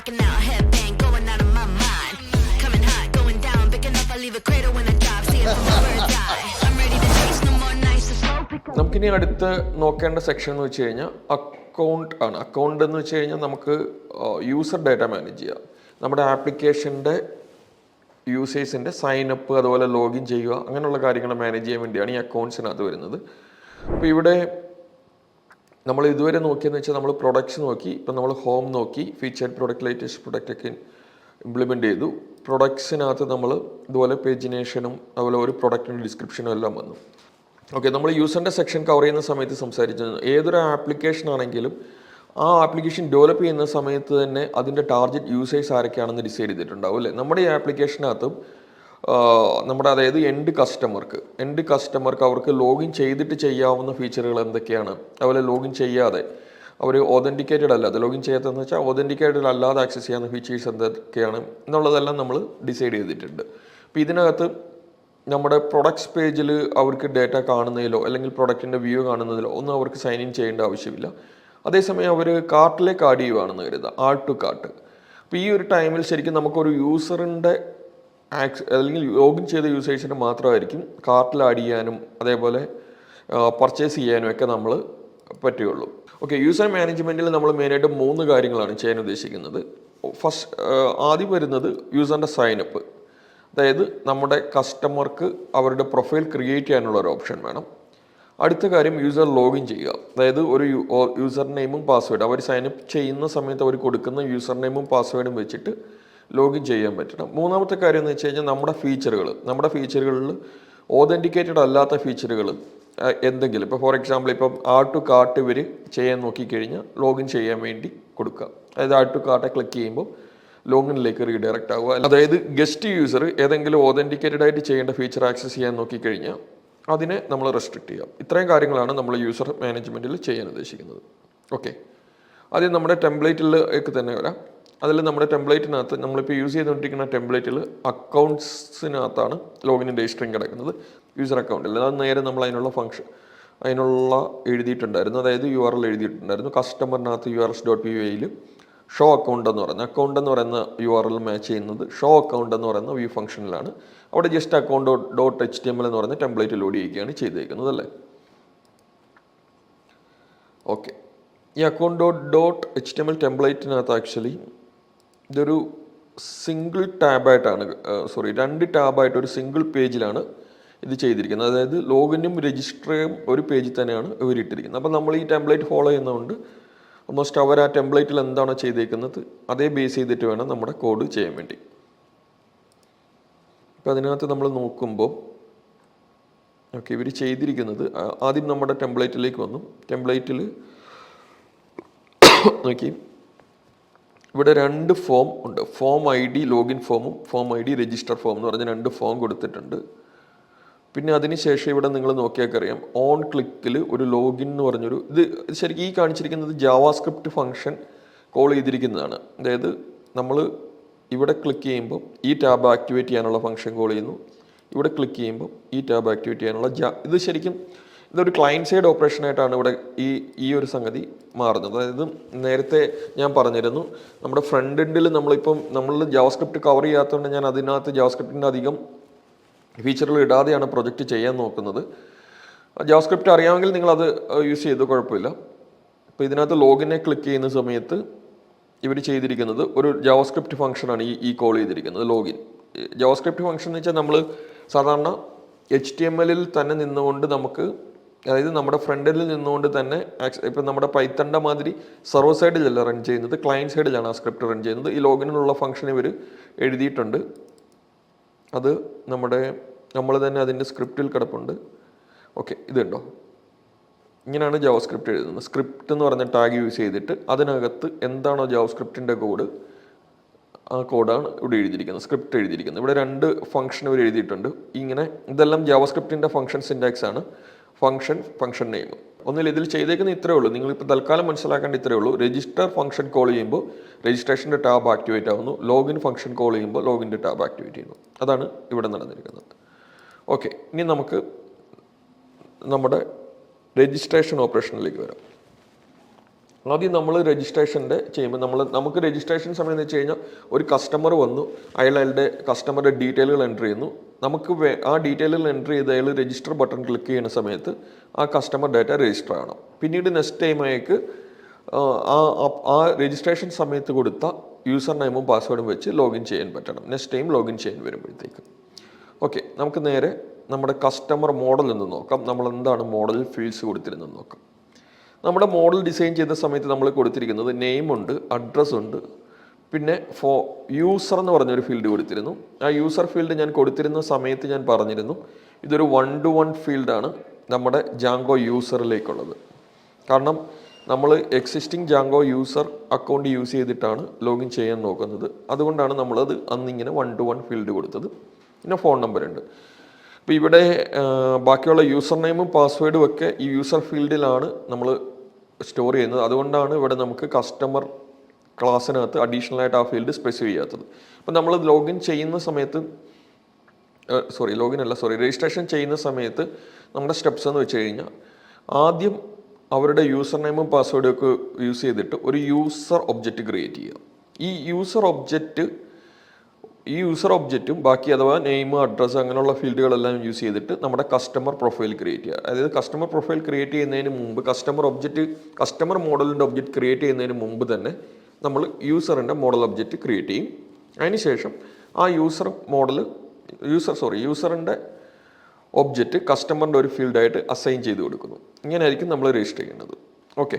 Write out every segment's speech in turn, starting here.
rocking out, headbang going out of my mind. Coming hot, going down, picking up, I leave a cradle when I dive. See it from the bird's eye. I'm ready to taste no more nights to slow pick up. നമുക്കിനി അടുത്ത് നോക്കേണ്ട section എന്ന് വെച്ച് കഴിഞ്ഞാൽ account ആണ്. Account എന്ന് വെച്ച് കഴിഞ്ഞാൽ നമുക്ക് യൂസർ ഡാറ്റ മാനേജ് ചെയ്യാം. നമ്മുടെ ആപ്ലിക്കേഷൻ്റെ യൂസേഴ്സിൻ്റെ സൈനപ്പ് അതുപോലെ ലോഗിൻ ചെയ്യുക അങ്ങനെയുള്ള കാര്യങ്ങൾ മാനേജ് ചെയ്യാൻ വേണ്ടിയാണ് ഈ അക്കൗണ്ട്സിനകത്ത് വരുന്നത്. അപ്പോൾ ഇവിടെ നമ്മൾ ഇതുവരെ നോക്കിയെന്ന് വെച്ചാൽ നമ്മൾ പ്രൊഡക്ട്സ് നോക്കി, ഇപ്പം നമ്മൾ ഹോം നോക്കി, ഫീച്ചേർഡ് പ്രൊഡക്റ്റ്, ലേറ്റസ്റ്റ് പ്രൊഡക്റ്റ് ഒക്കെ ഇംപ്ലിമെൻ്റ് ചെയ്തു. പ്രൊഡക്ട്സിനകത്ത് നമ്മൾ ഇതുപോലെ പേജിനേഷനും അതുപോലെ ഒരു പ്രൊഡക്റ്റിൻ്റെ ഡിസ്ക്രിപ്ഷനും എല്ലാം വന്നു. ഓക്കെ, നമ്മൾ യൂസറിൻ്റെ സെക്ഷൻ കവർ ചെയ്യുന്ന സമയത്ത് സംസാരിച്ചത് ഏതൊരു ആപ്ലിക്കേഷൻ ആണെങ്കിലും ആ ആപ്ലിക്കേഷൻ ഡെവലപ്പ് ചെയ്യുന്ന സമയത്ത് തന്നെ അതിൻ്റെ ടാർഗറ്റ് യൂസേഴ്സ് ആരൊക്കെയാണെന്ന് ഡിസൈഡ് ചെയ്തിട്ടുണ്ടാവും അല്ലേ. നമ്മുടെ ഈ ആപ്ലിക്കേഷനകത്തും നമ്മുടെ അതായത് എൻഡ് കസ്റ്റമർക്ക് അവർക്ക് ലോഗിൻ ചെയ്തിട്ട് ചെയ്യാവുന്ന ഫീച്ചറുകൾ എന്തൊക്കെയാണ്, അതുപോലെ ലോഗിൻ ചെയ്യാതെ അവർ ഓതൻറ്റിക്കേറ്റഡ് അല്ലാതെ ലോഗിൻ ചെയ്യാത്തതെന്ന് വെച്ചാൽ ഓതൻറ്റിക്കേറ്റഡ് അല്ലാതെ ആക്സസ് ചെയ്യാവുന്ന ഫീച്ചേഴ്സ് എന്തൊക്കെയാണ് എന്നുള്ളതെല്ലാം നമ്മൾ ഡിസൈഡ് ചെയ്തിട്ടുണ്ട്. അപ്പോൾ ഇതിനകത്ത് നമ്മുടെ പ്രൊഡക്ട്സ് പേജിൽ അവർക്ക് ഡേറ്റ കാണുന്നതിലോ അല്ലെങ്കിൽ പ്രൊഡക്റ്റിൻ്റെ വ്യൂ കാണുന്നതിലോ ഒന്നും അവർക്ക് സൈൻ ഇൻ ചെയ്യേണ്ട ആവശ്യമില്ല. അതേസമയം അവർ കാർട്ടിലേക്ക് ആഡ് ചെയ്യുകയാണെന്ന് കരുതുക, ആഡ് ടു കാർട്ട്. അപ്പോൾ ഈ ഒരു ടൈമിൽ ശരിക്കും നമുക്കൊരു യൂസറിൻ്റെ അല്ലെങ്കിൽ ലോഗിൻ ചെയ്ത യൂസേഴ്സിന് മാത്രമായിരിക്കും കാർട്ടിൽ ആഡ് ചെയ്യാനും അതേപോലെ പർച്ചേസ് ചെയ്യാനും ഒക്കെ നമ്മൾ പറ്റുകയുള്ളൂ. ഓക്കെ, യൂസർ മാനേജ്മെൻറ്റിൽ നമ്മൾ മെയിനായിട്ട് 3 കാര്യങ്ങളാണ് ചെയ്യാൻ ഉദ്ദേശിക്കുന്നത്. ആദ്യം വരുന്നത് യൂസറിൻ്റെ സൈനപ്പ്, അതായത് നമ്മുടെ കസ്റ്റമർക്ക് അവരുടെ പ്രൊഫൈൽ ക്രിയേറ്റ് ചെയ്യാനുള്ള ഒരു ഓപ്ഷൻ വേണം. അടുത്ത കാര്യം യൂസർ ലോഗിൻ ചെയ്യുക, അതായത് ഒരു യൂസർ നെയിമും പാസ്വേഡ് അവർ സൈനപ്പ് ചെയ്യുന്ന സമയത്ത് അവർ കൊടുക്കുന്ന യൂസർ നെയിമും പാസ്വേഡും വെച്ചിട്ട് ലോഗിൻ ചെയ്യാൻ പറ്റണം. മൂന്നാമത്തെ കാര്യം എന്ന് വെച്ച് കഴിഞ്ഞാൽ നമ്മുടെ ഫീച്ചറുകളിൽ ഓതൻറ്റിക്കേറ്റഡ് അല്ലാത്ത ഫീച്ചറുകൾ എന്തെങ്കിലും, ഇപ്പോൾ ഫോർ എക്സാമ്പിൾ ഇപ്പം ആഡ് ടു കാർട്ട് ഇവർ ചെയ്യാൻ നോക്കിക്കഴിഞ്ഞാൽ ലോഗിൻ ചെയ്യാൻ വേണ്ടി കൊടുക്കുക. അതായത് ആഡ് ടു കാർട്ടെ ക്ലിക്ക് ചെയ്യുമ്പോൾ ലോഗിനിലേക്ക് റീഡയറക്റ്റ് ആവുക. അതായത് ഗസ്റ്റ് യൂസർ ഏതെങ്കിലും ഓതൻറ്റിക്കേറ്റഡ് ആയിട്ട് ചെയ്യേണ്ട ഫീച്ചർ ആക്സസ് ചെയ്യാൻ നോക്കിക്കഴിഞ്ഞാൽ അതിനെ നമ്മൾ റെസ്ട്രിക്റ്റ് ചെയ്യാം. ഇത്രയും കാര്യങ്ങളാണ് നമ്മൾ യൂസർ മാനേജ്മെൻറ്റിൽ ചെയ്യാൻ ഉദ്ദേശിക്കുന്നത്. ഓക്കെ, ആദ്യം നമ്മുടെ ടെംപ്ലേറ്റിലേക്ക് തന്നെ വരാം. അതിൽ നമ്മുടെ ടെംപ്ലേറ്റിനകത്ത് നമ്മളിപ്പോൾ യൂസ് ചെയ്തുകൊണ്ടിരിക്കുന്ന ടെംപ്ലേറ്റിൽ അക്കൗണ്ട്സിനകത്താണ് ലോഗിനിൻ്റെ ഹിസ്റ്ററിയും കിടക്കുന്നത്, യൂസർ അക്കൗണ്ടിൽ. അത് നേരെ നമ്മൾ അതിനുള്ള എഴുതിയിട്ടുണ്ടായിരുന്നു, അതായത് URL എഴുതിയിട്ടുണ്ടായിരുന്നു. കസ്റ്റമറിനകത്ത് URS.py ഷോ അക്കൗണ്ട് എന്ന് പറയുന്ന URL മാച്ച് ചെയ്യുന്നത് ഷോ അക്കൗണ്ട് എന്ന് പറയുന്ന വ്യൂ ഫംഗ്ഷനിലാണ്. അവിടെ ജസ്റ്റ് അക്കൗണ്ട് .html എന്ന് പറയുന്ന ടെംപ്ലേറ്റ് ലോഡ് ചെയ്യുകയാണ് ചെയ്തേക്കുന്നത് അല്ലേ. ഓക്കെ, ഈ അക്കൗണ്ട് .html ടെംപ്ലേറ്റിനകത്ത് ആക്ച്വലി ഇതൊരു സിംഗിൾ ടാബായിട്ടാണ് 2 ടാബായിട്ട് ഒരു സിംഗിൾ പേജിലാണ് ഇത് ചെയ്തിരിക്കുന്നത്. അതായത് ലോഗിനും രജിസ്റ്ററും ഒരു പേജിൽ തന്നെയാണ് ഇവരിട്ടിരിക്കുന്നത്. അപ്പോൾ നമ്മൾ ഈ ടെംപ്ലേറ്റ് ഫോളോ ചെയ്യുന്നതുകൊണ്ട് ഓൾമോസ്റ്റ് അവർ ആ ടെംപ്ലേറ്റിൽ എന്താണോ ചെയ്തേക്കുന്നത് അതേ ബേസ് ചെയ്തിട്ട് വേണം നമ്മുടെ കോഡ് ചെയ്യാൻ വേണ്ടി. അപ്പോൾ അതിനകത്ത് നമ്മൾ നോക്കുമ്പോൾ ഓക്കെ, ഇവർ ചെയ്തിരിക്കുന്നത് ആദ്യം നമ്മുടെ ടെംപ്ലേറ്റിലേക്ക് വന്നു. ടെംപ്ലേറ്റിൽ നോക്കി ഇവിടെ 2 ഫോം ഉണ്ട്, ഫോം ID ലോഗിൻ ഫോമും ഫോം ID രജിസ്റ്റർ ഫോം എന്ന് പറഞ്ഞ 2 ഫോം കൊടുത്തിട്ടുണ്ട്. പിന്നെ അതിനുശേഷം ഇവിടെ നിങ്ങൾ നോക്കിയാൽ അറിയാം ഓൺ ക്ലിക്കിൽ ഒരു ലോഗിൻ എന്ന് പറഞ്ഞൊരു ഇത് ശരിക്കും ഈ കാണിച്ചിരിക്കുന്നത് ജാവാസ്ക്രിപ്റ്റ് ഫംഗ്ഷൻ കോൾ ചെയ്തിരിക്കുന്നതാണ്. അതായത് നമ്മൾ ഇവിടെ ക്ലിക്ക് ചെയ്യുമ്പോൾ ഈ ടാബ് ആക്ടിവേറ്റ് ചെയ്യാനുള്ള ഫംഗ്ഷൻ കോൾ ചെയ്യുന്നു, ഇവിടെ ക്ലിക്ക് ചെയ്യുമ്പോൾ ഈ ടാബ് ആക്ടിവേറ്റ് ചെയ്യാനുള്ള ഇത് ശരിക്കും ഇതൊരു ക്ലയൻറ്റ് സൈഡ് ഓപ്പറേഷനായിട്ടാണ് ഇവിടെ ഈ ഒരു സംഗതി മാറുന്നത്. അതായത് നേരത്തെ ഞാൻ പറഞ്ഞിരുന്നു നമ്മുടെ ഫ്രണ്ട് എൻഡിൽ നമ്മൾ ജാവാസ്ക്രിപ്റ്റ് കവർ ചെയ്യാത്തതുകൊണ്ട് ഞാൻ അതിനകത്ത് ജാവാസ്ക്രിപ്റ്റിൻ്റെ അധികം ഫീച്ചറുകൾ ഇടാതെയാണ് പ്രൊജക്റ്റ് ചെയ്യാൻ നോക്കുന്നത്. ജാവാസ്ക്രിപ്റ്റ് അറിയാമെങ്കിൽ നിങ്ങളത് യൂസ് ചെയ്ത് കുഴപ്പമില്ല. അപ്പോൾ ഇതിനകത്ത് ലോഗിനെ ക്ലിക്ക് ചെയ്യുന്ന സമയത്ത് ഇവർ ചെയ്തിരിക്കുന്നത് ഒരു ജാവാസ്ക്രിപ്റ്റ് ഫംഗ്ഷനാണ് ഈ കോൾ ചെയ്തിരിക്കുന്നത് ലോഗിൻ. ജാവാസ്ക്രിപ്റ്റ് ഫംഗ്ഷൻ എന്ന് വെച്ചാൽ നമ്മൾ സാധാരണ HTML തന്നെ നിന്നുകൊണ്ട് നമുക്ക്, അതായത് നമ്മുടെ ഫ്രണ്ടിൽ നിന്നുകൊണ്ട് തന്നെ ഇപ്പം നമ്മുടെ പൈത്തണിൻ്റെ മാതിരി സെർവർ സൈഡിലല്ല റൺ ചെയ്യുന്നത്, ക്ലയൻറ്റ് സൈഡിലാണ് ആ സ്ക്രിപ്റ്റ് റൺ ചെയ്യുന്നത്. ഈ ലോഗിനുള്ള ഫംഗ്ഷൻ ഇവർ എഴുതിയിട്ടുണ്ട്. അത് നമ്മൾ തന്നെ അതിൻ്റെ സ്ക്രിപ്റ്റിൽ കിടപ്പുണ്ട്. ഓക്കെ, ഇതുണ്ടോ, ഇങ്ങനെയാണ് ജാവാസ്ക്രിപ്റ്റ് എഴുതുന്നത്. സ്ക്രിപ്റ്റ് എന്ന് പറഞ്ഞ ടാഗ് യൂസ് ചെയ്തിട്ട് അതിനകത്ത് എന്താണോ ജാവാസ്ക്രിപ്റ്റിൻ്റെ കോഡ് ആ കോഡാണ് ഇവിടെ എഴുതിയിരിക്കുന്നത്, സ്ക്രിപ്റ്റ് എഴുതിയിരിക്കുന്നത്. ഇവിടെ 2 ഫംഗ്ഷൻ ഇവർ എഴുതിയിട്ടുണ്ട്. ഇങ്ങനെ ഇതെല്ലാം ജാവാസ്ക്രിപ്റ്റിൻ്റെ ഫംഗ്ഷൻ സിൻറ്റാക്സ് ആണ്. ഫംഗ്ഷൻ നെയിം ഒന്നിൽ ഇതിൽ ചെയ്തേക്കുന്ന ഇത്രയേ ഉള്ളൂ. നിങ്ങളിപ്പോൾ തൽക്കാലം മനസ്സിലാക്കേണ്ട ഇത്രയേ ഉള്ളൂ. രജിസ്റ്റർ ഫംഗ്ഷൻ കോൾ ചെയ്യുമ്പോൾ രജിസ്ട്രേഷൻ്റെ ടാബ് ആക്ടിവേറ്റ് ആവുന്നു, ലോഗിൻ ഫംഗ്ഷൻ കോൾ ചെയ്യുമ്പോൾ ലോഗിൻ്റെ ടാബ് ആക്ടിവേറ്റ് ചെയ്യുന്നു. അതാണ് ഇവിടെ നടന്നിരിക്കുന്നത്. ഓക്കെ, ഇനി നമുക്ക് നമ്മുടെ രജിസ്ട്രേഷൻ ഓപ്പറേഷനിലേക്ക് വരാം. ആദ്യം നമ്മൾ രജിസ്ട്രേഷൻ്റെ ചെയ്യുമ്പോൾ നമുക്ക് രജിസ്ട്രേഷൻ സമയം എന്ന് വെച്ച് കഴിഞ്ഞാൽ ഒരു കസ്റ്റമർ വന്നു, അയാളുടെ കസ്റ്റമറുടെ ഡീറ്റെയിലുകൾ എൻ്റർ ചെയ്യുന്നു. നമുക്ക് ആ ഡീറ്റെയിലുകൾ എൻ്റർ ചെയ്ത് അയാൾ രജിസ്റ്റർ ബട്ടൺ ക്ലിക്ക് ചെയ്യുന്ന സമയത്ത് ആ കസ്റ്റമർ ഡാറ്റ രജിസ്റ്റർ ആവണം. പിന്നീട് നെക്സ്റ്റ് ടൈം അയാൾക്ക് ആ രജിസ്ട്രേഷൻ സമയത്ത് കൊടുത്ത യൂസർ നെയിമും പാസ്വേഡും വെച്ച് ലോഗിൻ ചെയ്യാൻ പറ്റണം. നെക്സ്റ്റ് ടൈം ലോഗിൻ ചെയ്യാൻ വരുമ്പോഴത്തേക്ക്. ഓക്കെ, നമുക്ക് നേരെ നമ്മുടെ കസ്റ്റമർ മോഡൽ എന്ന് നോക്കാം. നമ്മൾ എന്താണ് മോഡൽ ഫീൽഡ്സ് കൊടുത്തിരുന്നത് നോക്കാം. നമ്മുടെ മോഡൽ ഡിസൈൻ ചെയ്ത സമയത്ത് നമ്മൾ കൊടുത്തിരിക്കുന്നത് നെയിമുണ്ട്, അഡ്രസ്സുണ്ട്, പിന്നെ യൂസർ എന്ന് പറഞ്ഞൊരു ഫീൽഡ് കൊടുത്തിരുന്നു. ആ യൂസർ ഫീൽഡ് ഞാൻ കൊടുത്തിരുന്ന സമയത്ത് ഞാൻ പറഞ്ഞിരുന്നു ഇതൊരു 1-to-1 ഫീൽഡാണ് നമ്മുടെ ജാങ്കോ യൂസറിലേക്കുള്ളത്. കാരണം നമ്മൾ existing Django user account use ചെയ്തിട്ടാണ് ലോഗിൻ ചെയ്യാൻ നോക്കുന്നത്. അതുകൊണ്ടാണ് നമ്മളത് അന്നിങ്ങനെ 1-to-1 ഫീൽഡ് കൊടുത്തത്. പിന്നെ ഫോൺ നമ്പർ ഉണ്ട്. അപ്പോൾ ഇവിടെ ബാക്കിയുള്ള യൂസർ നെയിമും പാസ്വേഡും ഒക്കെ ഈ യൂസർ ഫീൽഡിലാണ് നമ്മൾ സ്റ്റോർ ചെയ്യുന്നത്. അതുകൊണ്ടാണ് ഇവിടെ നമുക്ക് കസ്റ്റമർ ക്ലാസ്സിനകത്ത് അഡീഷണൽ ആയിട്ട് ആ ഫീൽഡ് സ്പെസിഫൈ ചെയ്യാത്തത്. അപ്പം നമ്മൾ ലോഗിൻ ചെയ്യുന്ന സമയത്ത് രജിസ്ട്രേഷൻ ചെയ്യുന്ന സമയത്ത് നമ്മുടെ സ്റ്റെപ്സ് എന്ന് വെച്ച് കഴിഞ്ഞാൽ ആദ്യം അവരുടെ യൂസർ നെയിമും പാസ്വേഡും ഒക്കെ യൂസ് ചെയ്തിട്ട് ഒരു യൂസർ ഒബ്ജക്റ്റ് ക്രിയേറ്റ് ചെയ്യുക. ഈ യൂസർ ഒബ്ജക്റ്റും ബാക്കി അഥവാ നെയിം, അഡ്രസ്സ് അങ്ങനെയുള്ള ഫീൽഡുകളെല്ലാം യൂസ് ചെയ്തിട്ട് നമ്മുടെ കസ്റ്റമർ പ്രൊഫൈൽ ക്രിയേറ്റ് ചെയ്യുക. അതായത് കസ്റ്റമർ പ്രൊഫൈൽ ക്രിയേറ്റ് ചെയ്യുന്നതിന് മുമ്പ് കസ്റ്റമർ മോഡലിൻ്റെ ഒബ്ജക്റ്റ് ക്രിയേറ്റ് ചെയ്യുന്നതിന് മുമ്പ് തന്നെ നമ്മൾ യൂസറിൻ്റെ മോഡൽ ഒബ്ജക്റ്റ് ക്രിയേറ്റ് ചെയ്യും. അതിനുശേഷം ആ യൂസറിൻ്റെ ഒബ്ജക്റ്റ് കസ്റ്റമറിൻ്റെ ഒരു ഫീൽഡായിട്ട് അസൈൻ ചെയ്ത് കൊടുക്കുന്നു. ഇങ്ങനെയായിരിക്കും നമ്മൾ രജിസ്റ്റർ ചെയ്യുന്നത്. ഓക്കെ,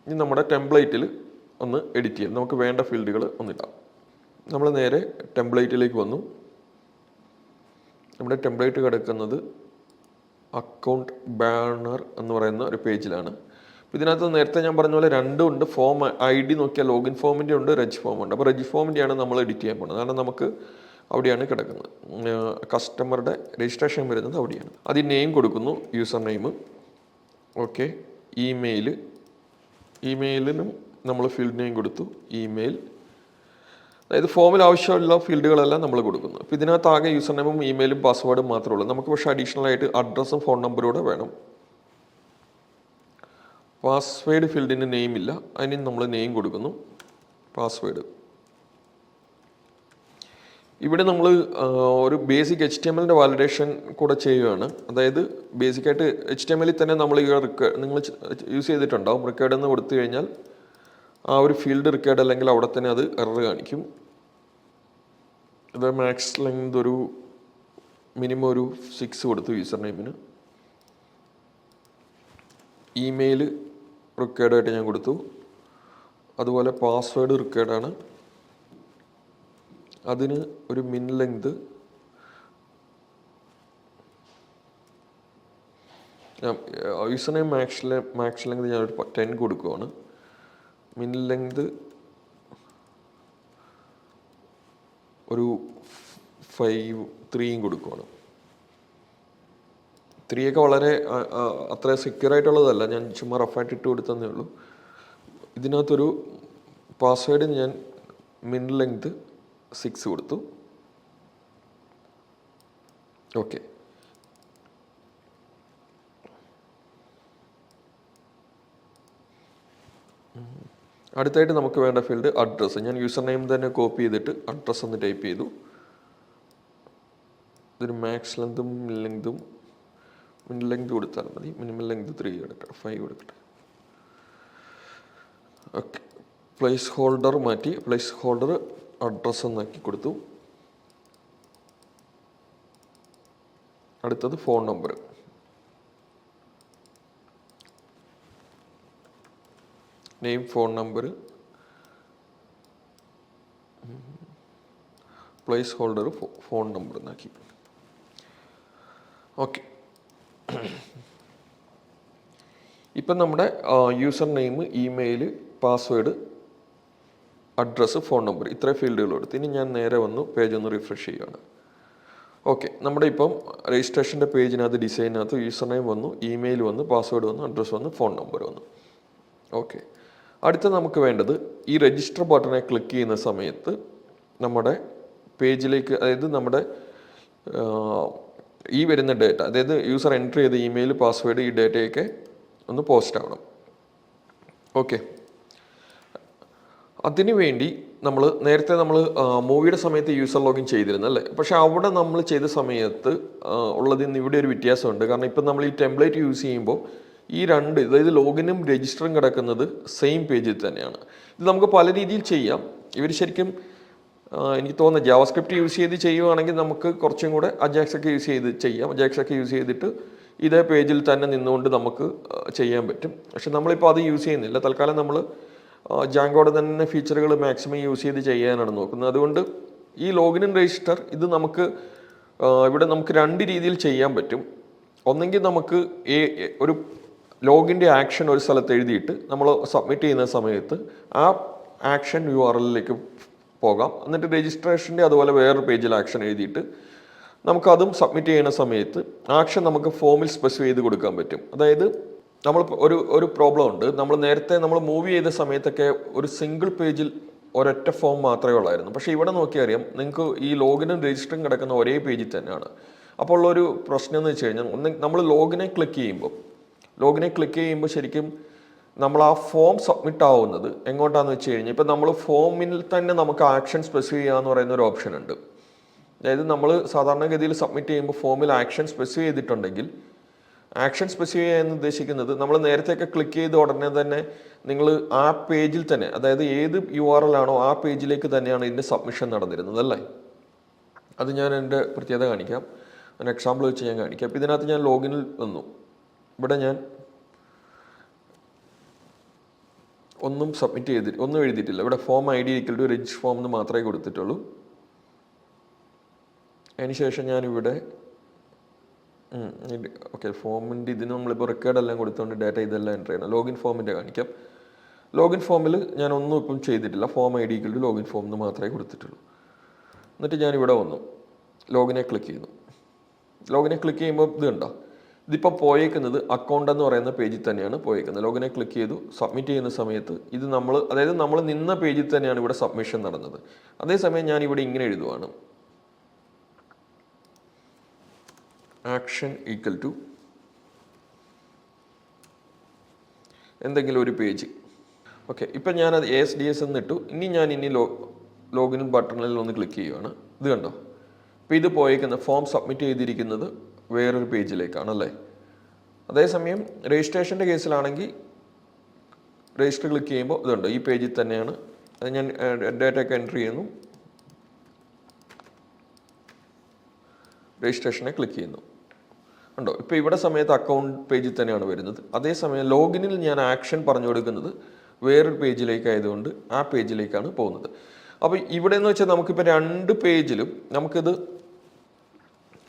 ഇനി നമ്മുടെ ടെംപ്ലേറ്റിൽ ഒന്ന് എഡിറ്റ് ചെയ്യാം. നമുക്ക് വേണ്ട ഫീൽഡുകൾ ഒന്നിടാം. നമ്മൾ നേരെ ടെംപ്ലേറ്റിലേക്ക് വന്നു. നമ്മുടെ ടെംപ്ലേറ്റ് കിടക്കുന്നത് അക്കൗണ്ട് ബാനർ എന്ന് പറയുന്ന ഒരു പേജിലാണ്. ഇതിനകത്ത് നേരത്തെ ഞാൻ പറഞ്ഞ പോലെ രണ്ടും ഉണ്ട്. ഫോം ID നോക്കിയാൽ ലോഗിൻ ഫോമിൻ്റെ ഉണ്ട്, റെജ് ഫോം ഉണ്ട്. അപ്പോൾ റെജ് ഫോമിൻ്റെയാണ് നമ്മൾ എഡിറ്റ് ചെയ്യാൻ പോകുന്നത്. കാരണം നമുക്ക് അവിടെയാണ് കിടക്കുന്നത്. കസ്റ്റമറുടെ രജിസ്ട്രേഷൻ വരുന്നത് അവിടെയാണ്. അതിൽ നെയിം കൊടുക്കുന്നു, യൂസർ നെയിം. ഓക്കെ, ഇമെയിലിനും നമ്മൾ ഫീൽഡ് നെയിം കൊടുത്തു, ഇമെയിൽ. അതായത് ഫോമിൽ ആവശ്യമുള്ള ഫീൽഡുകളെല്ലാം നമ്മൾ കൊടുക്കുന്നു. അപ്പോൾ ഇതിനകത്ത് ആകെ യൂസർ നെയിമും ഇമെയിലും പാസ്വേഡും മാത്രമേ ഉള്ളൂ. നമുക്ക് പക്ഷേ അഡീഷണൽ ആയിട്ട് അഡ്രസ്സും ഫോൺ നമ്പറും കൂടെ വേണം. പാസ്വേഡ് ഫീൽഡിന് നെയിം ഇല്ല, അതിന് നമ്മൾ നെയിം കൊടുക്കുന്നു, പാസ്വേഡ്. ഇവിടെ നമ്മൾ ഒരു ബേസിക് HTML വാലിഡേഷൻ കൂടെ ചെയ്യുകയാണ്. അതായത് ബേസിക്കായിട്ട് HTML തന്നെ നമ്മൾ നിങ്ങൾ യൂസ് ചെയ്തിട്ടുണ്ടാവും. റിക്കേർഡ് എന്ന് കൊടുത്തു കഴിഞ്ഞാൽ ആ ഒരു ഫീൽഡ് റിക്കേർഡ് അല്ലെങ്കിൽ അവിടെ തന്നെ അത് എറർ കാണിക്കും. അത് മാക്സ് ലെങ്ത് ഒരു മിനിമം ഒരു 6 കൊടുത്തു യൂസർ നെയിമിന്. ഇമെയിൽ റിക്കേർഡായിട്ട് ഞാൻ കൊടുത്തു. അതുപോലെ പാസ്വേഡ് റിക്കേർഡാണ്, അതിന് ഒരു min length user name max length ഞാനൊരു 10 കൊടുക്കുവാണ്. മിൻ ലെങ്ത് ഒരു 3 കൊടുക്കുവാണ്. 3 ഒക്കെ വളരെ അത്ര സെക്യൂർ ആയിട്ടുള്ളതല്ല, ഞാൻ ചുമ്മാ റഫായിട്ട് ഇട്ട് കൊടുത്തതേ ഉള്ളൂ. ഇതിനകത്തൊരു പാസ്വേഡിന് ഞാൻ മിൻ ലെങ്ത് 6 കൊടുത്തു. ഓക്കെ, അടുത്തായിട്ട് നമുക്ക് വേണ്ട ഫീൽഡ് അഡ്രസ്സ്. ഞാൻ യൂസർ നെയിം തന്നെ കോപ്പി ചെയ്തിട്ട് അഡ്രസ്സ് ഒന്ന് ടൈപ്പ് ചെയ്തു. ഇതൊരു മാക്സ് ലെങ്തും മിൻ ലെങ്ത് കൊടുത്താൽ മതി. മിനിമം ലെങ്ത് 3 കൊടുക്കട്ടെ, 5 കൊടുക്കട്ടെ. ഓക്കെ, പ്ലേസ് ഹോൾഡർ മാറ്റി, പ്ലേസ് ഹോൾഡർ അഡ്രസ്സ് എന്നാക്കി കൊടുത്തു. അടുത്തത് phone number. Name, phone number, place holder phone number എന്നാക്കി. ഓക്കെ, ഇപ്പം നമ്മുടെ user name, email, password, address, phone number, ഇത്രയും ഫീൽഡുകൾ കൊടുത്ത് ഇനി ഞാൻ നേരെ വന്നു പേജ് ഒന്ന് റിഫ്രഷ് ചെയ്യുകയാണ്. ഓക്കെ, നമ്മുടെ ഇപ്പം രജിസ്ട്രേഷൻ്റെ പേജിനകത്ത് ഡിസൈനകത്ത് യൂസർ നെയിം വന്നു, ഇമെയിൽ വന്നു, പാസ്വേഡ് വന്നു, അഡ്രസ്സ് വന്നു, ഫോൺ നമ്പർ വന്നു. ഓക്കെ, അടുത്ത നമുക്ക് വേണ്ടത് ഈ രജിസ്റ്റർ ബട്ടനെ ക്ലിക്ക് ചെയ്യുന്ന സമയത്ത് നമ്മുടെ പേജിലേക്ക്, അതായത് നമ്മുടെ ഈ വരുന്ന ഡേറ്റ, അതായത് യൂസർ എൻട്രി ചെയ്ത ഇമെയിൽ, പാസ്വേഡ്, ഈ ഡേറ്റയൊക്കെ ഒന്ന് പോസ്റ്റ് ആവണം. ഓക്കെ, അതിനു വേണ്ടി നേരത്തെ നമ്മൾ മൂവിയുടെ സമയത്ത് യൂസർ ലോഗിൻ ചെയ്തിരുന്നു അല്ലേ? പക്ഷെ അവിടെ നമ്മൾ ചെയ്ത സമയത്ത് ഉള്ളതിൽ നിന്ന് ഇവിടെ ഒരു വ്യത്യാസമുണ്ട്. കാരണം ഇപ്പം നമ്മൾ ഈ ടെംപ്ലേറ്റ് യൂസ് ചെയ്യുമ്പോൾ ഈ രണ്ട്, അതായത് ലോഗിനും രജിസ്റ്ററും കിടക്കുന്നത് സെയിം പേജിൽ തന്നെയാണ്. ഇത് നമുക്ക് പല രീതിയിൽ ചെയ്യാം. ഇവർ ശരിക്കും എനിക്ക് തോന്നുന്നു ജാവാസ്ക്രിപ്റ്റ് യൂസ് ചെയ്ത് ചെയ്യുവാണെങ്കിൽ നമുക്ക് കുറച്ചും കൂടെ അജാക്സ് ഒക്കെ യൂസ് ചെയ്ത് ചെയ്യാം. അജാക്സ് ഒക്കെ യൂസ് ചെയ്തിട്ട് ഇതേ പേജിൽ തന്നെ നിന്നുകൊണ്ട് നമുക്ക് ചെയ്യാൻ പറ്റും. പക്ഷെ നമ്മളിപ്പോൾ അത് യൂസ് ചെയ്യുന്നില്ല. തൽക്കാലം നമ്മൾ ജാങ്കോയുടെ തന്നെ ഫീച്ചറുകൾ മാക്സിമം യൂസ് ചെയ്ത് ചെയ്യാനാണ് നോക്കുന്നത്. അതുകൊണ്ട് ഈ ലോഗിൻ രജിസ്റ്റർ ഇത് ഇവിടെ നമുക്ക് രണ്ട് രീതിയിൽ ചെയ്യാൻ പറ്റും. ഒന്നെങ്കിൽ നമുക്ക് ഒരു ലോഗിൻ്റെ ആക്ഷൻ ഒരു സ്ഥലത്ത് എഴുതിയിട്ട് നമ്മൾ സബ്മിറ്റ് ചെയ്യുന്ന സമയത്ത് ആ ആക്ഷൻ URL-ലേക്ക് പോകാം. എന്നിട്ട് രജിസ്ട്രേഷൻ്റെ അതുപോലെ വേറൊരു പേജിൽ ആക്ഷൻ എഴുതിയിട്ട് നമുക്കതും സബ്മിറ്റ് ചെയ്യുന്ന സമയത്ത് ആക്ഷൻ നമുക്ക് ഫോമിൽ സ്പെസിഫൈ ചെയ്ത് കൊടുക്കാൻ പറ്റും. അതായത് നമ്മൾ ഒരു പ്രോബ്ലം ഉണ്ട്. നേരത്തെ നമ്മൾ മൂവ് ചെയ്ത സമയത്തൊക്കെ ഒരു സിംഗിൾ പേജിൽ ഒരൊറ്റ ഫോം മാത്രമേ ഉള്ളായിരുന്നു. പക്ഷേ ഇവിടെ നോക്കിയാൽ അറിയാം നിങ്ങൾക്ക് ഈ ലോഗിനും രജിസ്റ്ററും കിടക്കുന്ന ഒരേ പേജിൽ തന്നെയാണ്. അപ്പോൾ ഉള്ളൊരു പ്രശ്നം എന്ന് വെച്ച് കഴിഞ്ഞാൽ നമ്മൾ ലോഗിനെ ക്ലിക്ക് ചെയ്യുമ്പോൾ ശരിക്കും നമ്മൾ ആ ഫോം സബ്മിറ്റ് ആവുന്നത് എങ്ങോട്ടാണെന്ന് വെച്ച് കഴിഞ്ഞാൽ ഇപ്പം നമ്മൾ ഫോമിൽ തന്നെ നമുക്ക് ആക്ഷൻ സ്പെസിഫൈ ചെയ്യാന്ന് പറയുന്ന ഒരു ഓപ്ഷൻ ഉണ്ട്. അതായത് നമ്മൾ സാധാരണഗതിയിൽ സബ്മിറ്റ് ചെയ്യുമ്പോൾ ഫോമിൽ ആക്ഷൻ സ്പെസിഫൈ ചെയ്തിട്ടുണ്ടെങ്കിൽ ആക്ഷൻ സ്പെസിഫൈ ചെയ്യാൻ ഉദ്ദേശിക്കുന്നത് നമ്മൾ നേരത്തെയൊക്കെ ക്ലിക്ക് ചെയ്ത ഉടനെ തന്നെ നിങ്ങൾ ആ പേജിൽ തന്നെ, അതായത് ഏത് URL ആണോ ആ പേജിലേക്ക് തന്നെയാണ് ഇതിൻ്റെ സബ്മിഷൻ നടന്നിരുന്നത് അല്ലേ? അത് ഞാൻ എൻ്റെ പ്രത്യേകത കാണിക്കാം. ഒരു എക്സാമ്പിൾ വെച്ച് ഞാൻ കാണിക്കാം. അപ്പോൾ ഇതിനകത്ത് ഞാൻ ലോഗിനിൽ വന്നു. ഇവിടെ ഞാൻ ഒന്നും എഴുതിയിട്ടില്ല. ഇവിടെ ഫോം ID = രജിസ്റ്റർ ഫോം എന്ന് മാത്രമേ കൊടുത്തിട്ടുള്ളൂ. അതിനുശേഷം ഞാനിവിടെ ഓക്കെ ഫോമിൻ്റെ ഇതിന് നമ്മളിപ്പോൾ റെക്കോർഡെല്ലാം കൊടുത്തുകൊണ്ട് ഡാറ്റ ഇതെല്ലാം എൻ്റർ ചെയ്യണം. ലോഗിൻ ഫോമിൻ്റെ കാണിക്കാം. ലോഗിൻ ഫോമിൽ ഞാൻ ഒന്നും ഇപ്പം ചെയ്തിട്ടില്ല. ഫോം ID = ലോഗിൻ ഫോം എന്ന് മാത്രമേ കൊടുത്തിട്ടുള്ളൂ. എന്നിട്ട് ഞാനിവിടെ വന്നു ലോഗിനെ ക്ലിക്ക് ചെയ്യുന്നു. ലോഗിനെ ക്ലിക്ക് ചെയ്യുമ്പോൾ ഇത് കണ്ടോ, ഇതിപ്പോൾ പോയേക്കുന്നത് അക്കൗണ്ട് എന്ന് പറയുന്ന പേജിൽ തന്നെയാണ് പോയേക്കുന്നത്. ലോഗിനെ ക്ലിക്ക് ചെയ്തു. സബ്മിറ്റ് ചെയ്യുന്ന സമയത്ത് ഇത് അതായത് നമ്മൾ നിന്ന പേജിൽ തന്നെയാണ് ഇവിടെ സബ്മിഷൻ നടന്നത്. അതേസമയം ഞാനിവിടെ ഇങ്ങനെ എഴുതുവാണ്, ആക്ഷൻ = എന്തെങ്കിലും ഒരു പേജ്. ഓക്കെ, ഇപ്പം ഞാനത് ASDS എന്നിട്ടു. ഇനി ലോഗിൻ ബട്ടണിൽ ഒന്ന് ക്ലിക്ക് ചെയ്യുവാണ്. ഇത് കണ്ടോ, അപ്പോൾ ഇത് പോയേക്കുന്ന ഫോം സബ്മിറ്റ് ചെയ്തിരിക്കുന്നത് വേറൊരു പേജിലേക്കാണല്ലേ. അതേസമയം രജിസ്ട്രേഷൻ്റെ കേസിലാണെങ്കിൽ രജിസ്റ്റർ ക്ലിക്ക് ചെയ്യുമ്പോൾ ഇതുണ്ട്, ഈ പേജിൽ തന്നെയാണ്. അത് ഞാൻ ഡേറ്റയൊക്കെ എൻ്റർ ചെയ്യുന്നു, രജിസ്ട്രേഷനെ ക്ലിക്ക് ചെയ്യുന്നു. ഉണ്ടോ, ഇപ്പോൾ ഇവിടെ സമയത്ത് അക്കൗണ്ട് പേജിൽ തന്നെയാണ് വരുന്നത്. അതേസമയം ലോഗിനിൽ ഞാൻ ആക്ഷൻ പറഞ്ഞു കൊടുക്കുന്നത് വേറൊരു പേജിലേക്കായതുകൊണ്ട് ആ പേജിലേക്കാണ് പോകുന്നത്. അപ്പോൾ ഇവിടെ എന്ന് വെച്ചാൽ നമുക്കിപ്പോൾ രണ്ട് പേജിലും നമുക്കിത്